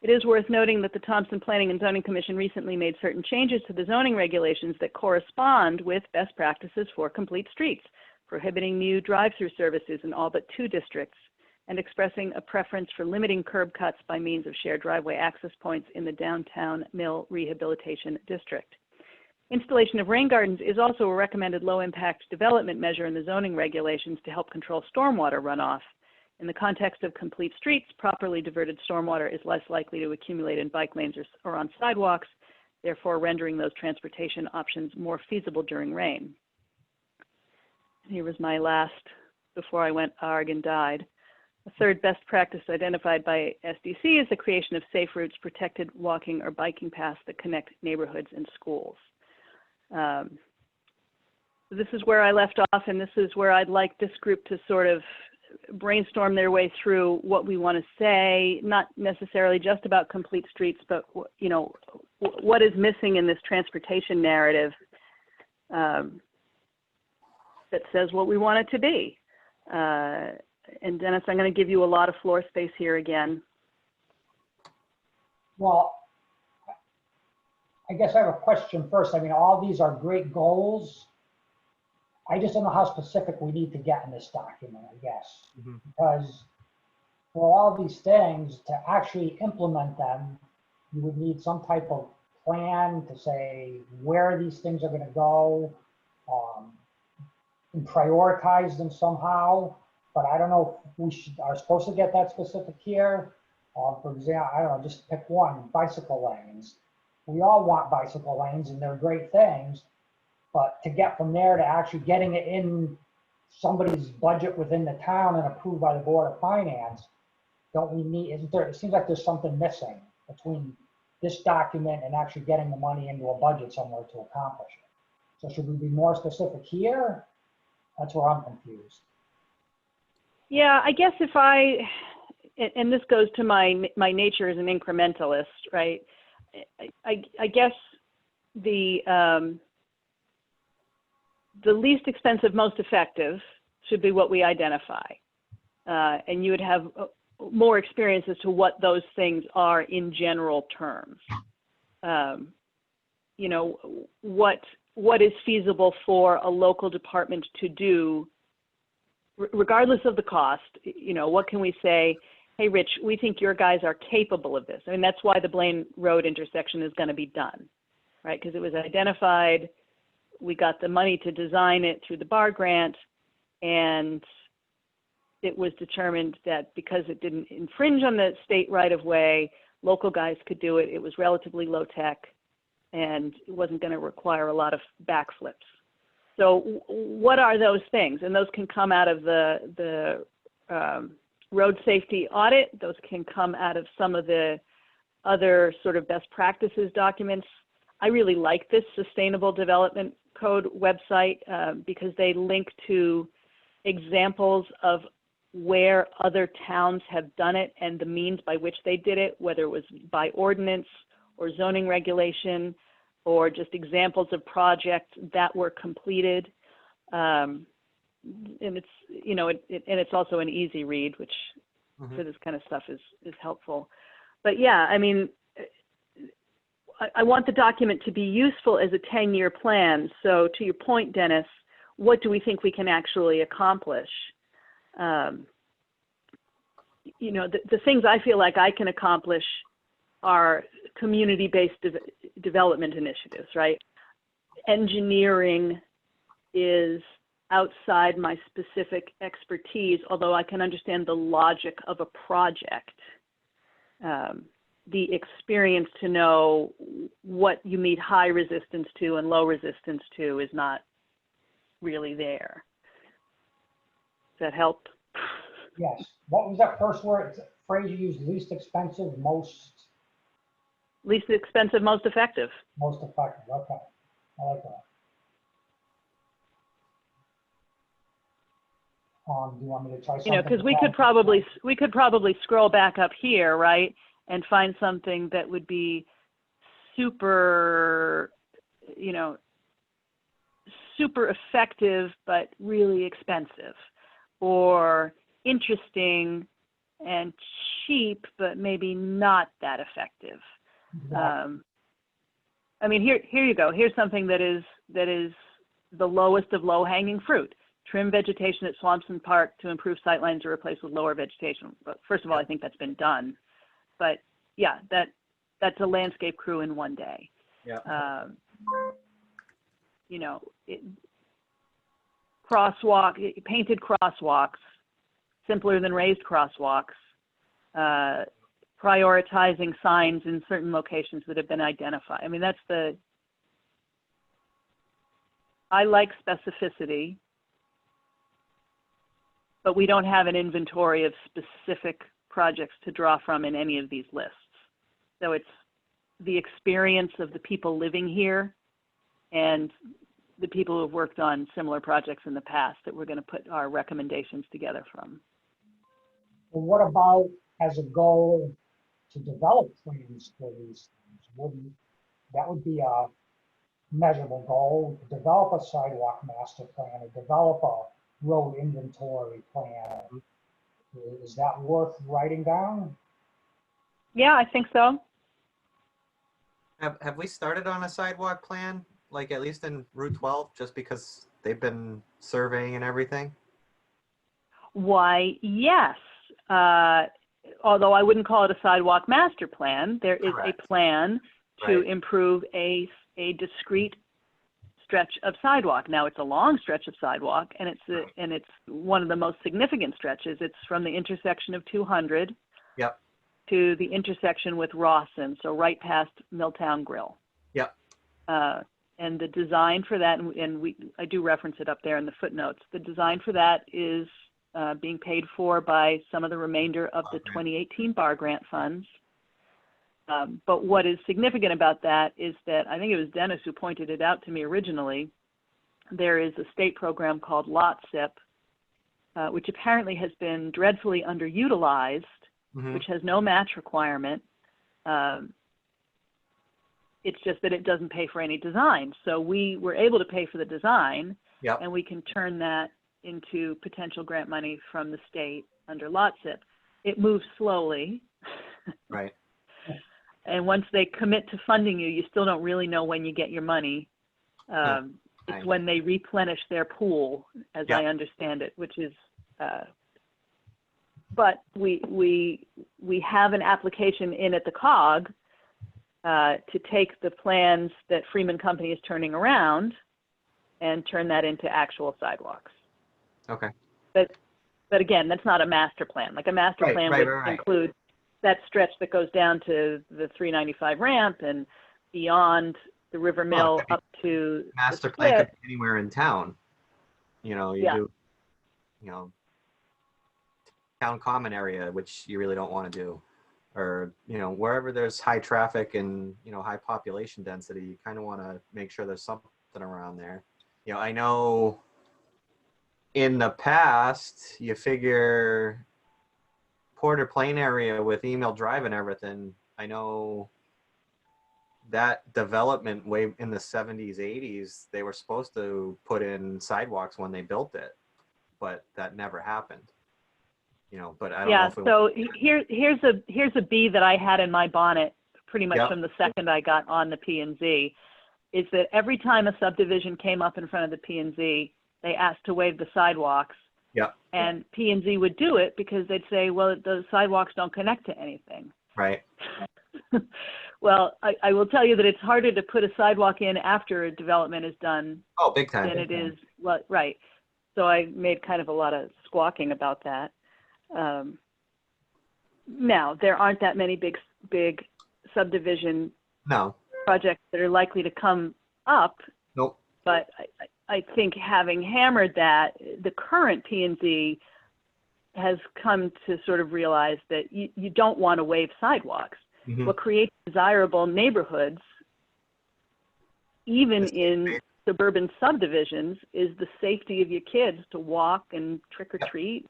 [SPEAKER 1] It is worth noting that the Thompson Planning and Zoning Commission recently made certain changes to the zoning regulations that correspond with best practices for complete streets, prohibiting new drive-through services in all but 2 districts, and expressing a preference for limiting curb cuts by means of shared driveway access points in the downtown Mill Rehabilitation District. Installation of rain gardens is also a recommended low-impact development measure in the zoning regulations to help control stormwater runoff. In the context of complete streets, properly diverted stormwater is less likely to accumulate in bike lanes or on sidewalks, therefore rendering those transportation options more feasible during rain. Here was my last, before I went ARG and died. A third best practice identified by SDC is the creation of safe routes, protected walking or biking paths that connect neighborhoods and schools. So this is where I left off, and this is where I'd like this group to sort of brainstorm their way through what we want to say, not necessarily just about complete streets, but you know, what is missing in this transportation narrative that says what we want it to be. And Dennis, I'm going to give you a lot of floor space here again.
[SPEAKER 2] Well, I guess I have a question first. I mean, all these are great goals. I just don't know how specific we need to get in this document, I guess. Because for all these things, to actually implement them, you would need some type of plan to say where these things are going to go, and prioritize them somehow. But I don't know if we are supposed to get that specific here. For example, I don't know, just pick one, bicycle lanes. We all want bicycle lanes and they're great things, but to get from there to actually getting it in somebody's budget within the town and approved by the Board of Finance, don't we need, isn't there, it seems like there's something missing between this document and actually getting the money into a budget somewhere to accomplish it. So should we be more specific here? That's where I'm confused.
[SPEAKER 1] Yeah, I guess if and this goes to my nature as an incrementalist, right? I guess the least expensive, most effective should be what we identify. And you would have more experience as to what those things are in general terms. You know, what is feasible for a local department to do, regardless of the cost. You know, what can we say, hey, Rich, we think your guys are capable of this. I mean, that's why the Blaine Road intersection is going to be done, right? Because it was identified, we got the money to design it through the BAR grant, and it was determined that because it didn't infringe on the state right-of-way, local guys could do it. It was relatively low-tech, and it wasn't going to require a lot of backflips. So what are those things? And those can come out of the road safety audit. Those can come out of some of the other sort of best practices documents. I really like this Sustainable Development Code website because they link to examples of where other towns have done it and the means by which they did it, whether it was by ordinance or zoning regulation or just examples of projects that were completed. And it's, you know, and it's also an easy read, which for this kind of stuff is helpful. But yeah, I mean, I want the document to be useful as a 10-year plan. So to your point, Dennis, what do we think we can actually accomplish? You know, the things I feel like I can accomplish are community-based development initiatives, right? Engineering is outside my specific expertise, although I can understand the logic of a project. The experience to know what you meet high resistance to and low resistance to is not really there. Does that help?
[SPEAKER 2] Yes. What was that first word, phrase you used? Least expensive, most
[SPEAKER 1] expensive, most effective.
[SPEAKER 2] Most effective. Okay. I like that. Do you want me to try something?
[SPEAKER 1] You know, because we could probably scroll back up here, right, and find something that would be super, you know, super effective but really expensive, or interesting and cheap but maybe not that effective.
[SPEAKER 2] Yeah.
[SPEAKER 1] I mean, here you go. Here's something that is the lowest of low-hanging fruit. Trim vegetation at Swampson Park to improve sightlines or replace with lower vegetation. But first of all, I think that's been done. But yeah, that's a landscape crew in one day.
[SPEAKER 4] Yeah.
[SPEAKER 1] You know, painted crosswalks, simpler than raised crosswalks, prioritizing signs in certain locations that have been identified. I mean, I like specificity, but we don't have an inventory of specific projects to draw from in any of these lists. So it's the experience of the people living here and the people who have worked on similar projects in the past that we're going to put our recommendations together from.
[SPEAKER 2] Well, what about as a goal to develop plans for these things? That would be a measurable goal, develop a sidewalk master plan, or develop a road inventory plan. Is that worth writing down?
[SPEAKER 1] Yeah, I think so.
[SPEAKER 4] Have we started on a sidewalk plan, like at least in Route 12, just because they've been surveying and everything?
[SPEAKER 1] Why, yes. Although I wouldn't call it a sidewalk master plan, there is
[SPEAKER 4] Correct.
[SPEAKER 1] a plan to
[SPEAKER 4] Right.
[SPEAKER 1] improve a discrete stretch of sidewalk. Now it's a long stretch of sidewalk, and it's one of the most significant stretches. It's from the intersection of 200.
[SPEAKER 4] Yep.
[SPEAKER 1] to the intersection with Rawson, so right past Milltown Grill.
[SPEAKER 4] Yep.
[SPEAKER 1] And the design for that, I do reference it up there in the footnotes, the design for that is being paid for by some of the remainder of the 2018 bar grant funds. But what is significant about that is that, I think it was Dennis who pointed it out to me originally, there is a state program called LOTSIP, which apparently has been dreadfully underutilized, which has no match requirement. It's just that it doesn't pay for any design. So we were able to pay for the design, and we can turn that into potential grant money from the state under LOTSIP. It moves slowly.
[SPEAKER 4] Right.
[SPEAKER 1] And once they commit to funding you, you still don't really know when you get your money. It's when they replenish their pool, as I understand it, which is, but we have an application in at the COG to take the plans that Freeman Company is turning around and turn that into actual sidewalks.
[SPEAKER 4] Okay.
[SPEAKER 1] But again, that's not a master plan. Like a master plan would include that stretch that goes down to the 395 ramp and beyond the River Mill up to
[SPEAKER 4] master plan could be anywhere in town. You know, you do, you know, town common area, which you really don't want to do, or, you know, wherever there's high traffic and, you know, high population density, you kind of want to make sure there's something around there. You know, I know in the past, you figure Porter Plain area with Email Drive and everything, I know that development way in the 70s, 80s, they were supposed to put in sidewalks when they built it, but that never happened. You know, but I don't know if
[SPEAKER 1] so here's a bee that I had in my bonnet pretty much from the second I got on the P&Z, is that every time a subdivision came up in front of the P&Z, they asked to waive the sidewalks. And P&Z would do it because they'd say, well, the sidewalks don't connect to anything.
[SPEAKER 4] Right.
[SPEAKER 1] Well, I will tell you that it's harder to put a sidewalk in after a development is done
[SPEAKER 4] big time,
[SPEAKER 1] than it is. Well, right. So I made kind of a lot of squawking about that. Now, there aren't that many big subdivision projects that are likely to come up.
[SPEAKER 4] Nope.
[SPEAKER 1] But I think having hammered that, the current P&Z has come to sort of realize that you don't want to waive sidewalks. What creates desirable neighborhoods, even in suburban subdivisions, is the safety of your kids to walk and trick or treat,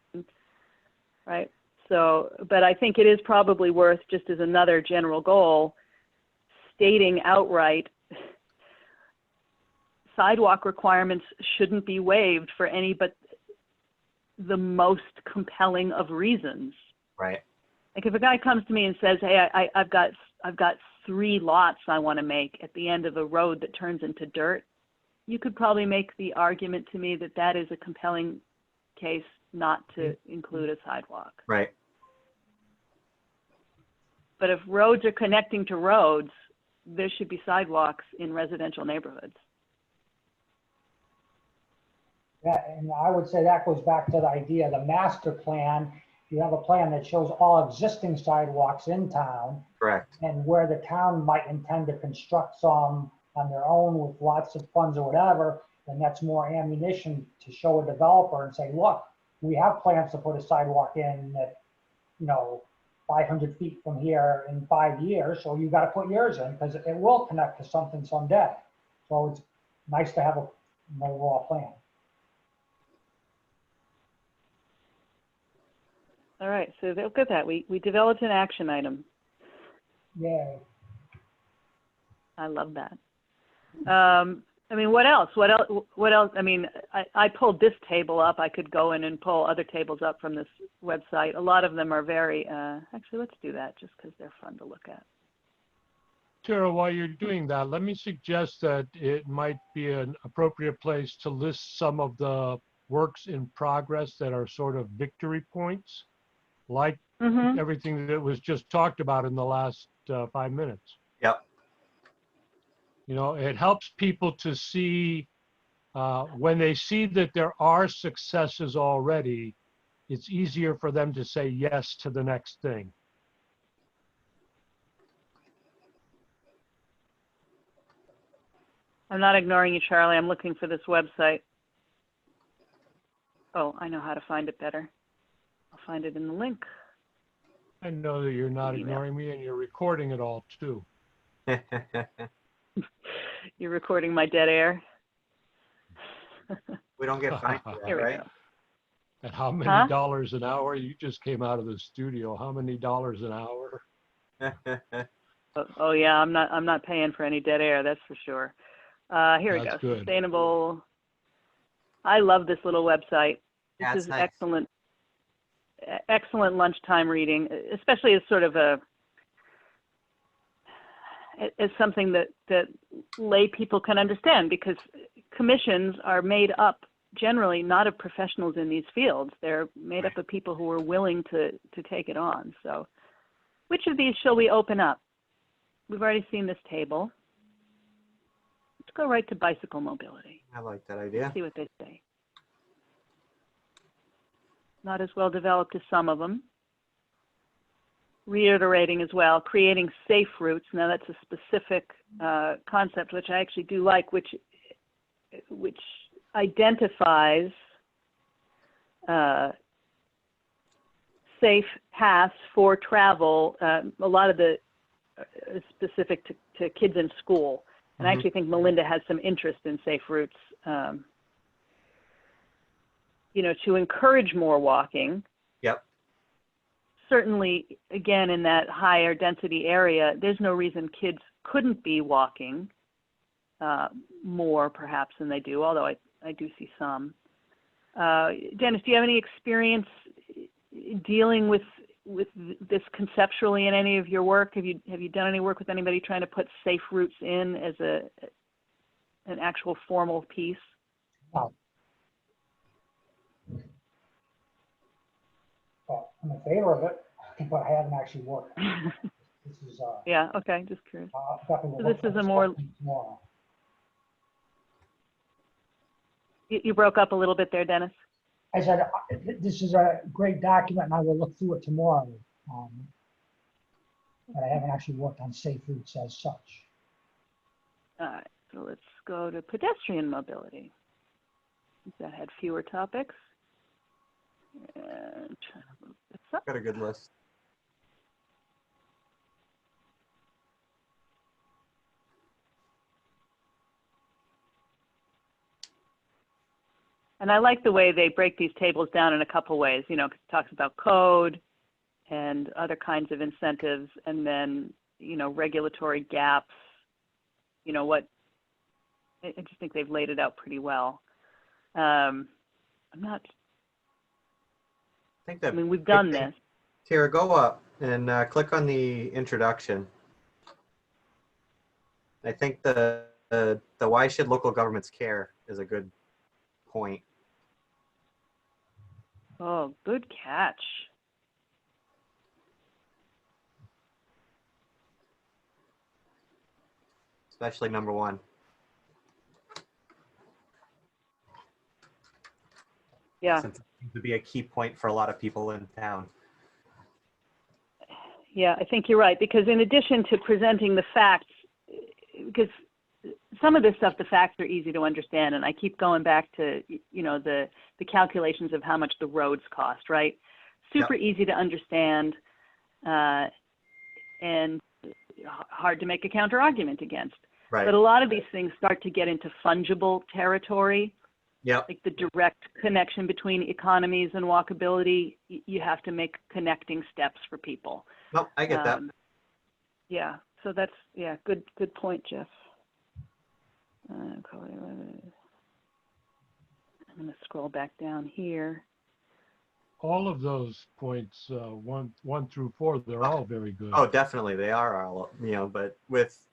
[SPEAKER 1] right? So, but I think it is probably worth, just as another general goal, stating outright sidewalk requirements shouldn't be waived for any but the most compelling of reasons.
[SPEAKER 4] Right.
[SPEAKER 1] Like if a guy comes to me and says, hey, I've got 3 lots I want to make at the end of a road that turns into dirt, you could probably make the argument to me that that is a compelling case not to include a sidewalk.
[SPEAKER 4] Right.
[SPEAKER 1] But if roads are connecting to roads, there should be sidewalks in residential neighborhoods.
[SPEAKER 2] Yeah, and I would say that goes back to the idea of the master plan. You have a plan that shows all existing sidewalks in town.
[SPEAKER 4] Correct.
[SPEAKER 2] And where the town might intend to construct some on their own with lots of funds or whatever, then that's more ammunition to show a developer and say, look, we have plans to put a sidewalk in that, you know, 500 feet from here in 5 years, so you got to put yours in because it will connect to something someday. So it's nice to have an overall plan.
[SPEAKER 1] All right, so look at that. We developed an action item.
[SPEAKER 2] Yay.
[SPEAKER 1] I love that. I mean, what else? What else? I mean, I pulled this table up. I could go in and pull other tables up from this website. A lot of them are very, actually, let's do that just because they're fun to look at.
[SPEAKER 3] Tara, while you're doing that, let me suggest that it might be an appropriate place to list some of the works in progress that are sort of victory points, like everything that was just talked about in the last 5 minutes.
[SPEAKER 4] Yep.
[SPEAKER 3] You know, it helps people to see, when they see that there are successes already, it's easier for them to say yes to the next thing.
[SPEAKER 1] I'm not ignoring you, Charlie. I'm looking for this website. Oh, I know how to find it better. I'll find it in the link.
[SPEAKER 3] I know that you're not
[SPEAKER 1] Email.
[SPEAKER 3] ignoring me and you're recording it all too.
[SPEAKER 1] You're recording my dead air.
[SPEAKER 4] We don't get fined for
[SPEAKER 1] Here
[SPEAKER 4] that,
[SPEAKER 1] we
[SPEAKER 4] right?
[SPEAKER 1] go.
[SPEAKER 3] And how many
[SPEAKER 1] Huh?
[SPEAKER 3] dollars an hour? You just came out of the studio. How many dollars an hour?
[SPEAKER 1] Oh yeah, I'm not paying for any dead air, that's for sure. Here we go.
[SPEAKER 3] That's good.
[SPEAKER 1] Sustainable. I love this little website. This
[SPEAKER 4] Yeah, it's
[SPEAKER 1] is
[SPEAKER 4] nice.
[SPEAKER 1] excellent lunchtime reading, especially as sort of as something that lay people can understand, because commissions are made up generally not of professionals in these fields. They're made up of people who are willing to take it on. So which of these shall we open up? We've already seen this table. Let's go right to bicycle mobility.
[SPEAKER 4] I like that idea.
[SPEAKER 1] See what they say. Not as well developed as some of them. Reiterating as well, creating safe routes. Now that's a specific concept which I actually do like, which identifies safe paths for travel. A lot of the specific to kids in school. And I actually think Melinda has some interest in safe routes, you know, to encourage more walking.
[SPEAKER 4] Yep.
[SPEAKER 1] Certainly, again, in that higher density area, there's no reason kids couldn't be walking more perhaps than they do, although I do see some. Dennis, do you have any experience dealing with this conceptually in any of your work? Have you done any work with anybody trying to put safe routes in as an actual formal piece?
[SPEAKER 2] No. Well, I'm in favor of it, but I haven't actually worked. This is
[SPEAKER 1] Yeah. Okay. Just curious.
[SPEAKER 2] definitely.
[SPEAKER 1] So this is a more.
[SPEAKER 2] Tomorrow.
[SPEAKER 1] You broke up a little bit there, Dennis.
[SPEAKER 2] I said, this is a great document and I will look through it tomorrow. But I haven't actually worked on safe routes as such.
[SPEAKER 1] All right. So let's go to pedestrian mobility. That had fewer topics. And try to move this up.
[SPEAKER 4] Got a good list.
[SPEAKER 1] And I like the way they break these tables down in a couple ways. You know, 'cause it talks about code and other kinds of incentives, and then, you know, regulatory gaps. You know, I just think they've laid it out pretty well. I
[SPEAKER 4] I think that.
[SPEAKER 1] mean, we've done this.
[SPEAKER 4] Tara, go up and click on the introduction. I think the why should local governments care is a good point.
[SPEAKER 1] Oh, good catch.
[SPEAKER 4] Especially number one.
[SPEAKER 1] Yeah.
[SPEAKER 4] Since it seems to be a key point for a lot of people in town.
[SPEAKER 1] Yeah, I think you're right, because in addition to presenting the facts, because some of this stuff, the facts are easy to understand, and I keep going back to, you know, the calculations of how much the roads cost, right? Super easy to understand, and hard to make a counter argument against.
[SPEAKER 4] Right.
[SPEAKER 1] But a lot of these things start to get into fungible territory.
[SPEAKER 4] Yep.
[SPEAKER 1] Like the direct connection between economies and walkability. You have to make connecting steps for people.
[SPEAKER 4] Nope, I get that.
[SPEAKER 1] Yeah, so that's, good point, Jeff. I'm going to scroll back down here.
[SPEAKER 3] All of those points, 1 through 4, they're all very good.
[SPEAKER 4] Oh, definitely. They are all, you know, but with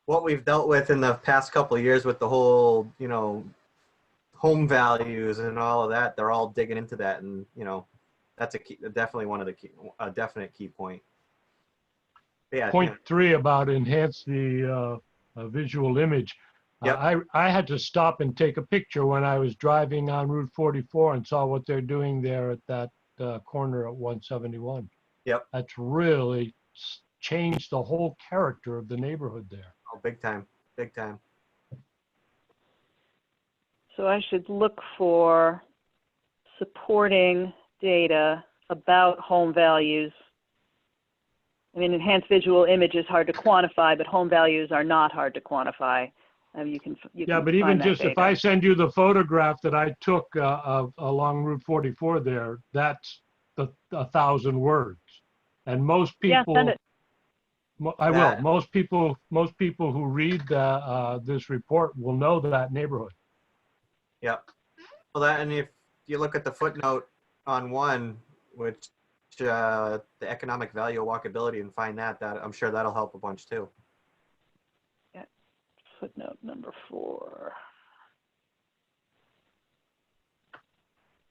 [SPEAKER 4] what we've dealt with in the past couple of years with the whole, you know, home values and all of that, they're all digging into that. And, you know, that's definitely one of the a definite key point. Yeah.
[SPEAKER 3] Point 3 about enhance the visual image.
[SPEAKER 4] Yep.
[SPEAKER 3] I had to stop and take a picture when I was driving on Route 44 and saw what they're doing there at that corner at 171.
[SPEAKER 4] Yep.
[SPEAKER 3] That's really changed the whole character of the neighborhood there.
[SPEAKER 4] Oh, big time. Big time.
[SPEAKER 1] So I should look for supporting data about home values. I mean, enhanced visual image is hard to quantify, but home values are not hard to quantify. You can
[SPEAKER 3] Yeah, but even just if I send you the photograph that I took along Route 44 there, that's 1,000 words. And most people,
[SPEAKER 1] yeah, send it.
[SPEAKER 3] I will. Most people who read this report will know that neighborhood.
[SPEAKER 4] Yeah. Well, and if you look at the footnote on 1, which the economic value of walkability, and find that I'm sure that'll help a bunch too.
[SPEAKER 1] Yeah. Footnote number 4.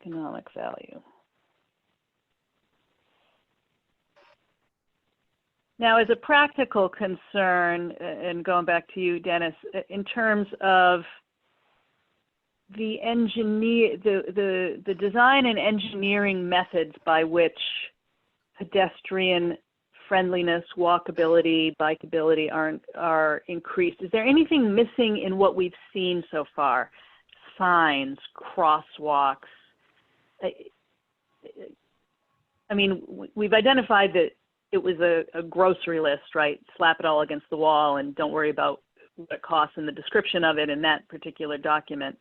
[SPEAKER 1] Economic value. Now, as a practical concern, and going back to you, Dennis, in terms of the design and engineering methods by which pedestrian friendliness, walkability, bikeability are increased, is there anything missing in what we've seen so far? Signs, crosswalks. I mean, we've identified that it was a grocery list, right? Slap it all against the wall and don't worry about what it costs in the description of it in that particular document.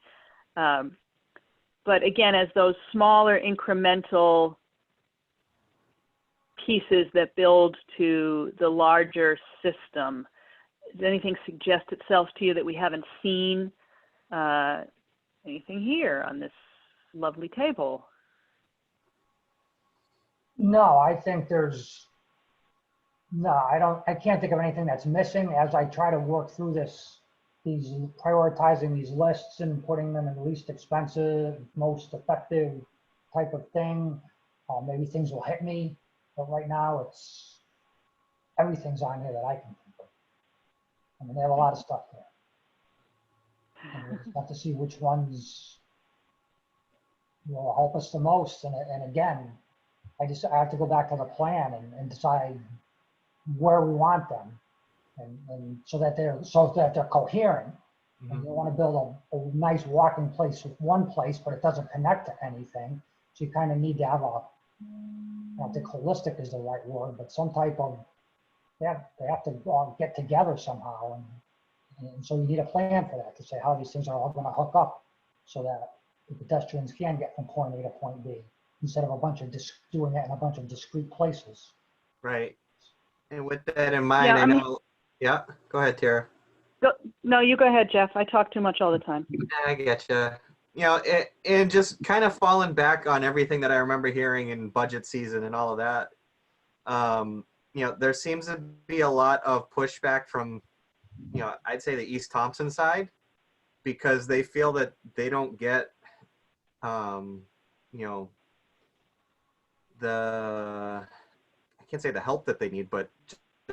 [SPEAKER 1] But again, as those smaller incremental pieces that build to the larger system, does anything suggest itself to you that we haven't seen? Anything here on this lovely table?
[SPEAKER 2] No, I think I can't think of anything that's missing as I try to work through prioritizing these lists and putting them in the least expensive, most effective type of thing. Maybe things will hit me, but right now everything's on here that I can think of. I mean, they have a lot of stuff there. And we just have to see which ones will help us the most. And again, I have to go back to the plan and decide where we want them, and so that they're coherent. Mm-hmm. And you want to build a nice walking place with one place, but it doesn't connect to anything. So you kind of need to have I don't think holistic is the right word, but some type of, they have to get together somehow. And so you need a plan for that, to say how these things are all going to hook up so that the pedestrians can get from point A to point B, instead of doing that in a bunch of discrete places.
[SPEAKER 4] Right. And with that in mind, I know, yeah, go ahead, Tara.
[SPEAKER 1] No, you go ahead, Jeff. I talk too much all the time.
[SPEAKER 4] I getcha. You know, and just kind of falling back on everything that I remember hearing in budget season and all of that, you know, there seems to be a lot of pushback from, you know, I'd say the East Thompson side, because they feel that they don't get, you know, I can't say the help that they need, but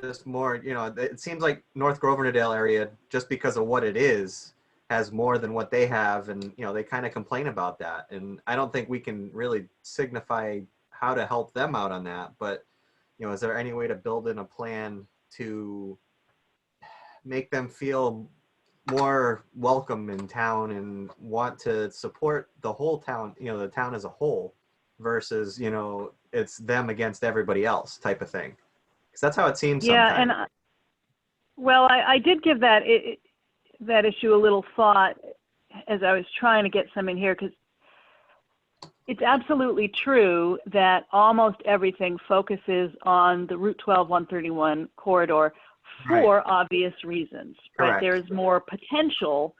[SPEAKER 4] just more, you know, it seems like North Grosvenor area, just because of what it is, has more than what they have. And, you know, they kind of complain about that. And I don't think we can really signify how to help them out on that. But, you know, is there any way to build in a plan to make them feel more welcome in town and want to support the whole town, you know, the town as a whole, versus, you know, it's them against everybody else type of thing? Because that's how it seems sometimes.
[SPEAKER 1] Yeah, and well, I did give that issue a little thought as I was trying to get some in here, because it's absolutely true that almost everything focuses on the Route 12-131 corridor for obvious reasons. Right? There's more potential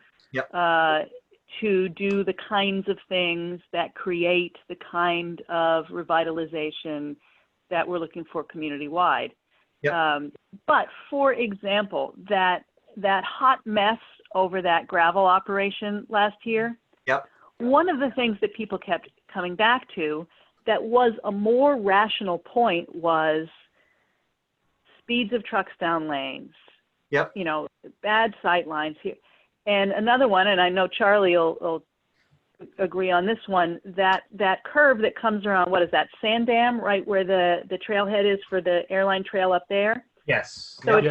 [SPEAKER 1] to do the kinds of things that create the kind of revitalization that we're looking for community-wide. But for example, that hot mess over that gravel operation last year, one of the things that people kept coming back to that was a more rational point was speeds of trucks down lanes, you know, bad sight lines here. And another one, and I know Charlie will agree on this one, that curve that comes around, what is that, Sand Dam, right where the trailhead is for the airline trail up there?
[SPEAKER 4] Yes.
[SPEAKER 1] So it's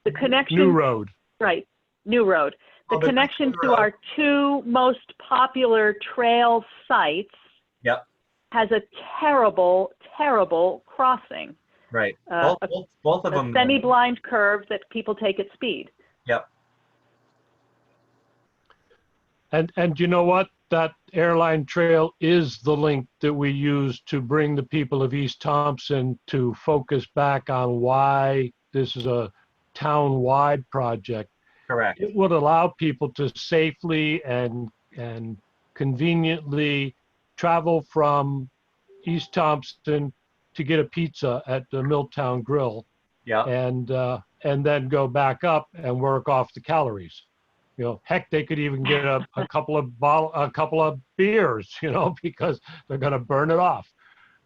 [SPEAKER 1] the connection.
[SPEAKER 3] New road.
[SPEAKER 1] Right, new road. the
[SPEAKER 4] Oh, the
[SPEAKER 1] connection to
[SPEAKER 4] road.
[SPEAKER 1] our two most popular trail sites
[SPEAKER 4] Yep.
[SPEAKER 1] has a terrible, terrible crossing.
[SPEAKER 4] Right.
[SPEAKER 1] Uh,
[SPEAKER 4] Both of
[SPEAKER 1] a
[SPEAKER 4] them.
[SPEAKER 1] semi-blind curve that people take at speed.
[SPEAKER 4] Yep.
[SPEAKER 3] And you know what? That airline trail is the link that we use to bring the people of East Thompson to focus back on why this is a town-wide project.
[SPEAKER 4] Correct.
[SPEAKER 3] It would allow people to safely and conveniently travel from East Thompson to get a pizza at the Milltown Grill,
[SPEAKER 4] Yep.
[SPEAKER 3] and then go back up and work off the calories. You know, heck, they could even get a couple of beers, you know, because they're going to burn it off.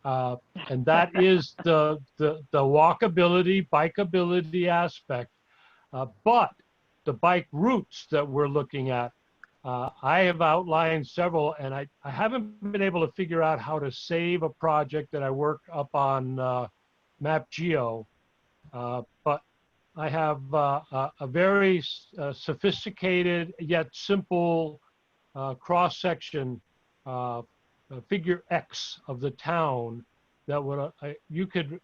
[SPEAKER 3] And that is the walkability, bikeability aspect. But the bike routes that we're looking at, I have outlined several, and I haven't been able to figure out how to save a project that I work up on MapGeo, but I have a very sophisticated yet simple cross-section figure X of the town that would you could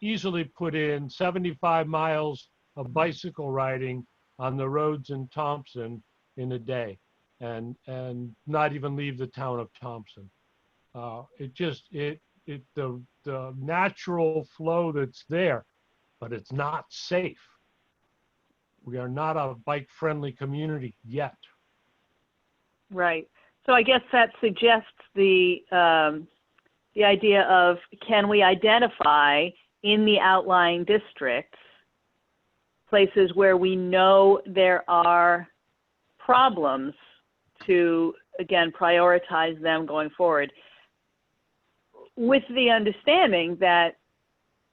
[SPEAKER 3] easily put in 75 miles of bicycle riding on the roads in Thompson in a day, and not even leave the town of Thompson. The natural flow that's there, but it's not safe. We are not a bike-friendly community yet.
[SPEAKER 1] Right. So I guess that suggests the idea of, can we identify in the outlying districts places where we know there are problems to, again, prioritize them going forward, with the understanding that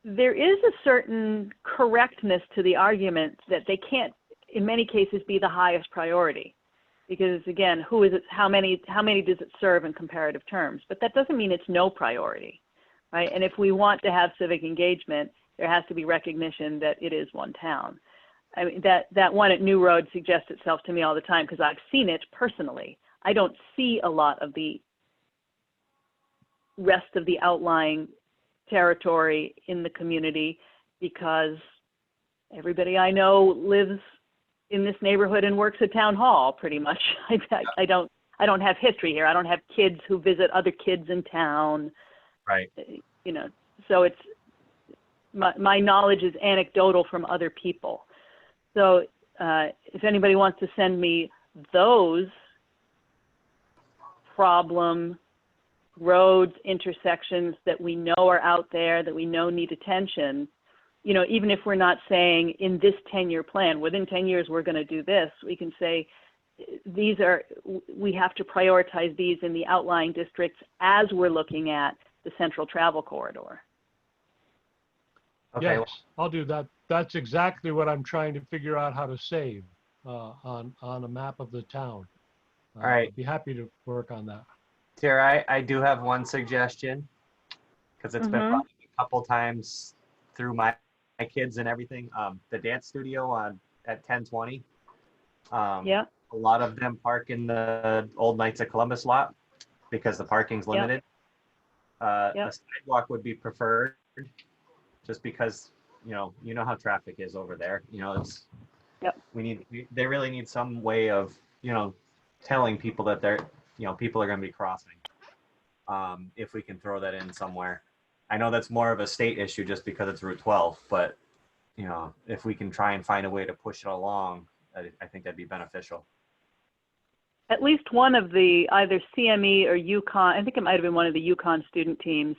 [SPEAKER 1] there is a certain correctness to the argument that they can't, in many cases, be the highest priority. Because again, who is it, how many does it serve in comparative terms? But that doesn't mean it's no priority, right? And if we want to have civic engagement, there has to be recognition that it is one town. I mean, that one at New Road suggests itself to me all the time because I've seen it personally. I don't see a lot of the rest of the outlying territory in the community because everybody I know lives in this neighborhood and works at town hall pretty much. I don't have history here. I don't have kids who visit other kids in town.
[SPEAKER 4] Right.
[SPEAKER 1] You know, so it's my knowledge is anecdotal from other people. So if anybody wants to send me those problem roads, intersections that we know are out there, that we know need attention, you know, even if we're not saying in this 10-year plan, within 10 years we're going to do this, we can say we have to prioritize these in the outlying districts as we're looking at the central travel corridor.
[SPEAKER 4] Okay.
[SPEAKER 3] Yes, I'll do that. That's exactly what I'm trying to figure out how to save on a map of the town.
[SPEAKER 4] All right.
[SPEAKER 3] I'd be happy to work on that.
[SPEAKER 4] Tara, I do have one suggestion because it's been brought up a couple times through my kids and everything. The dance studio at 1020.
[SPEAKER 1] Yeah.
[SPEAKER 4] A lot of them park in the old Knights of Columbus lot because the parking's limited. A sidewalk would be preferred just because, you know how traffic is over there. You know, it's, they really need some way of, you know, telling people that people are going to be crossing. If we can throw that in somewhere. I know that's more of a state issue just because it's Route 12, but, you know, if we can try and find a way to push it along, I think that'd be beneficial.
[SPEAKER 1] At least one of the either CME or UConn, I think it might have been one of the UConn student teams,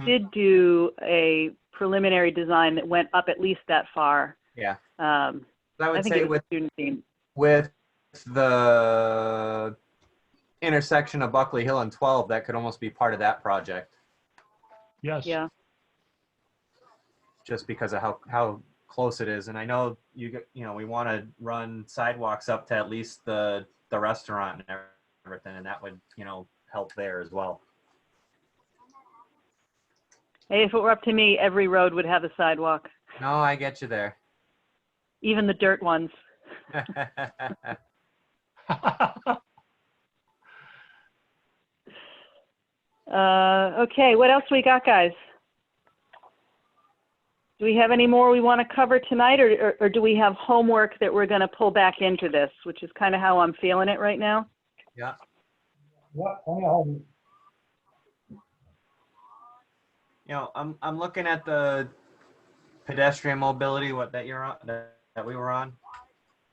[SPEAKER 1] did do a preliminary design that went up at least that far.
[SPEAKER 4] Yeah.
[SPEAKER 1] I
[SPEAKER 4] would
[SPEAKER 1] think
[SPEAKER 4] say
[SPEAKER 1] it was
[SPEAKER 4] with
[SPEAKER 1] a student team.
[SPEAKER 4] With the intersection of Buckley Hill and 12, that could almost be part of that project.
[SPEAKER 3] Yes.
[SPEAKER 1] Yeah.
[SPEAKER 4] Just because of how close it is. And I know we want to run sidewalks up to at least the restaurant and everything, and that would, you know, help there as well.
[SPEAKER 1] Hey, if it were up to me, every road would have a sidewalk,
[SPEAKER 4] No, I get you there.
[SPEAKER 1] even the dirt ones. Okay, what else we got, guys? Do we have any more we want to cover tonight, or do we have homework that we're going to pull back into this, which is kind of how I'm feeling it right now?
[SPEAKER 4] Yeah.
[SPEAKER 2] What? Only home.
[SPEAKER 4] You know, I'm looking at the pedestrian mobility, what that you're on, that we were on,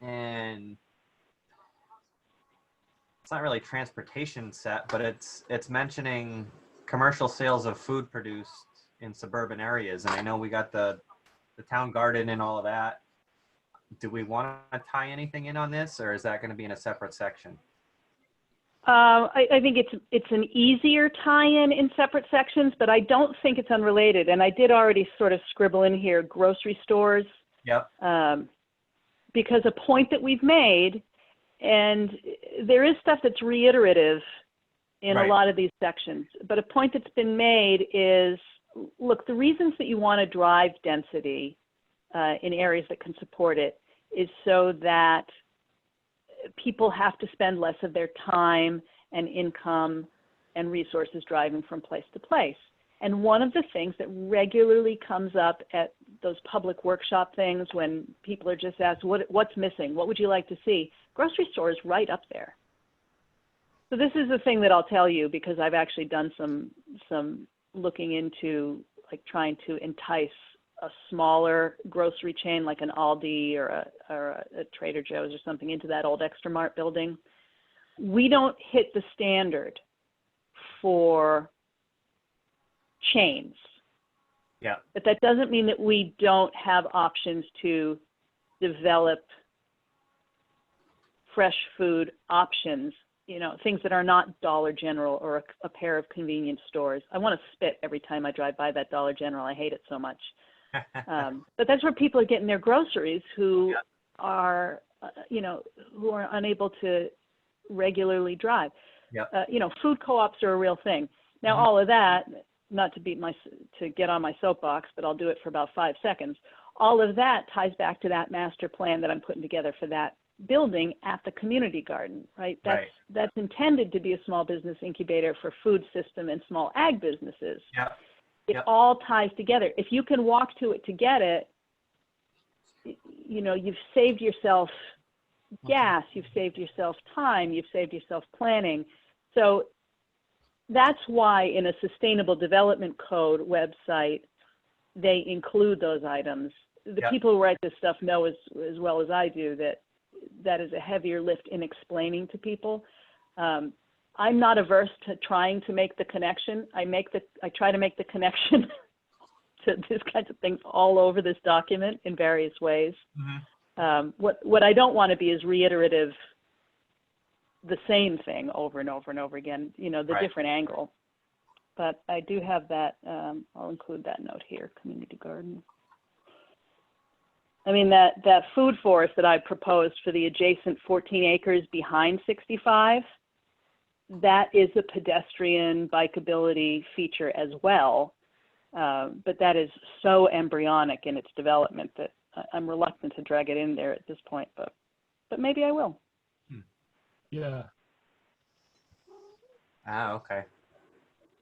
[SPEAKER 4] and it's not really transportation set, but it's mentioning commercial sales of food produced in suburban areas. And I know we got the town garden and all of that. Do we want to tie anything in on this, or is that going to be in a separate section?
[SPEAKER 1] I think it's an easier tie-in in separate sections, but I don't think it's unrelated. And I did already sort of scribble in here grocery stores.
[SPEAKER 4] Yep.
[SPEAKER 1] Because a point that we've made, and there is stuff that's reiterative in
[SPEAKER 4] Right.
[SPEAKER 1] a lot of these sections, but a point that's been made is, look, the reasons that you want to drive density in areas that can support it is so that people have to spend less of their time and income and resources driving from place to place. And one of the things that regularly comes up at those public workshop things when people are just asked, what's missing? What would you like to see? Grocery store is right up there. So this is the thing that I'll tell you, because I've actually done some looking into like trying to entice a smaller grocery chain like an Aldi or a Trader Joe's or something into that old Extra Mart building. We don't hit the standard for chains.
[SPEAKER 4] Yeah.
[SPEAKER 1] But that doesn't mean that we don't have options to develop fresh food options, you know, things that are not Dollar General or a pair of convenience stores. I want to spit every time I drive by that Dollar General. I hate it so much. But that's where people are getting their groceries who are, you know, who are unable to regularly drive. You know, food co-ops are a real thing. Now, all of that, not to get on my soapbox, but I'll do it for about 5 seconds. All of that ties back to that master plan that I'm putting together for that building at the community garden, right? That's intended to be a small business incubator for food system and small ag businesses. It all ties together. If you can walk to it to get it, you know, you've saved yourself gas, you've saved yourself time, you've saved yourself planning. So that's why in a sustainable development code website, they include those items. The people who write this stuff know as well as I do that is a heavier lift in explaining to people. I'm not averse to trying to make the connection. I try to make the connection to these kinds of things all over this document in various ways. What I don't want to be is reiterative, the same thing over and over and over again, you know, the different angle. But I do have that, I'll include that note here, community garden. I mean, that food forest that I proposed for the adjacent 14 acres behind 65, that is a pedestrian bikeability feature as well. But that is so embryonic in its development that I'm reluctant to drag it in there at this point, but maybe I will.
[SPEAKER 3] Yeah,
[SPEAKER 4] Okay.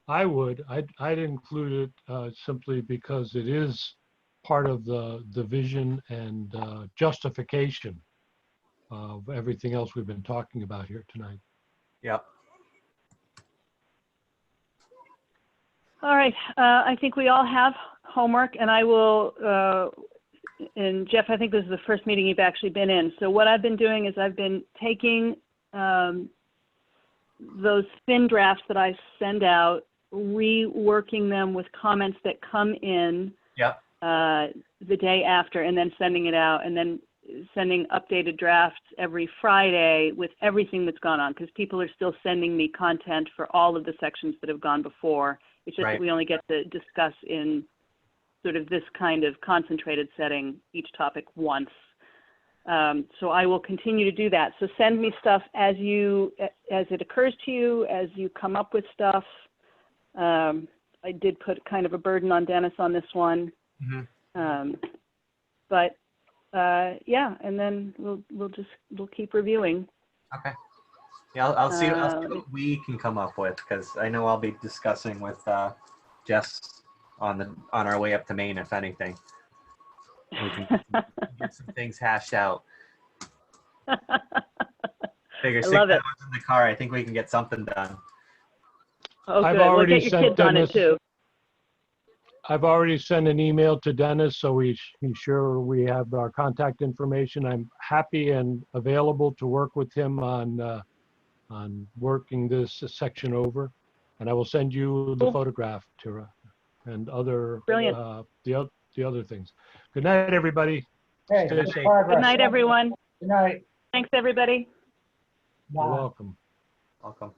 [SPEAKER 3] I would. I'd include it simply because it is part of the vision and justification of everything else we've been talking about here tonight.
[SPEAKER 4] Yep.
[SPEAKER 1] All right, I think we all have homework, and I will, and Jeff, I think this is the first meeting you've actually been in. So what I've been doing is I've been taking those thin drafts that I send out, reworking them with comments that come in the day after, and then sending it out, and then sending updated drafts every Friday with everything that's gone on, because people are still sending me content for all of the sections that have gone before. It's just that we only get to discuss in sort of this kind of concentrated setting each topic once. So I will continue to do that. So send me stuff as it occurs to you, as you come up with stuff. I did put kind of a burden on Dennis on this one. But yeah, and then we'll keep reviewing.
[SPEAKER 4] Okay. Yeah, I'll see what we can come up with, because I know I'll be discussing with Jess on our way up to Maine, if anything. We can get some things hashed out. Figure
[SPEAKER 1] I
[SPEAKER 4] 6
[SPEAKER 1] love it.
[SPEAKER 4] hours in the car, I think we can get something done.
[SPEAKER 1] Oh,
[SPEAKER 3] I've
[SPEAKER 1] good. We'll
[SPEAKER 3] already
[SPEAKER 1] get your
[SPEAKER 3] sent
[SPEAKER 1] kids on it
[SPEAKER 3] Dennis-
[SPEAKER 1] too.
[SPEAKER 3] I've already sent an email to Dennis, so he's sure we have our contact information. I'm happy and available to work with him on working this section over. And I will send you the
[SPEAKER 1] Cool.
[SPEAKER 3] photograph, Tara, and other,
[SPEAKER 1] Brilliant.
[SPEAKER 3] the other things. Good night, everybody.
[SPEAKER 2] Hey,
[SPEAKER 3] Stay
[SPEAKER 2] good
[SPEAKER 3] safe.
[SPEAKER 2] progress.
[SPEAKER 1] Good night, everyone.
[SPEAKER 2] Good night.
[SPEAKER 1] Thanks, everybody.
[SPEAKER 3] You're
[SPEAKER 2] Bye.
[SPEAKER 3] welcome.
[SPEAKER 4] Welcome.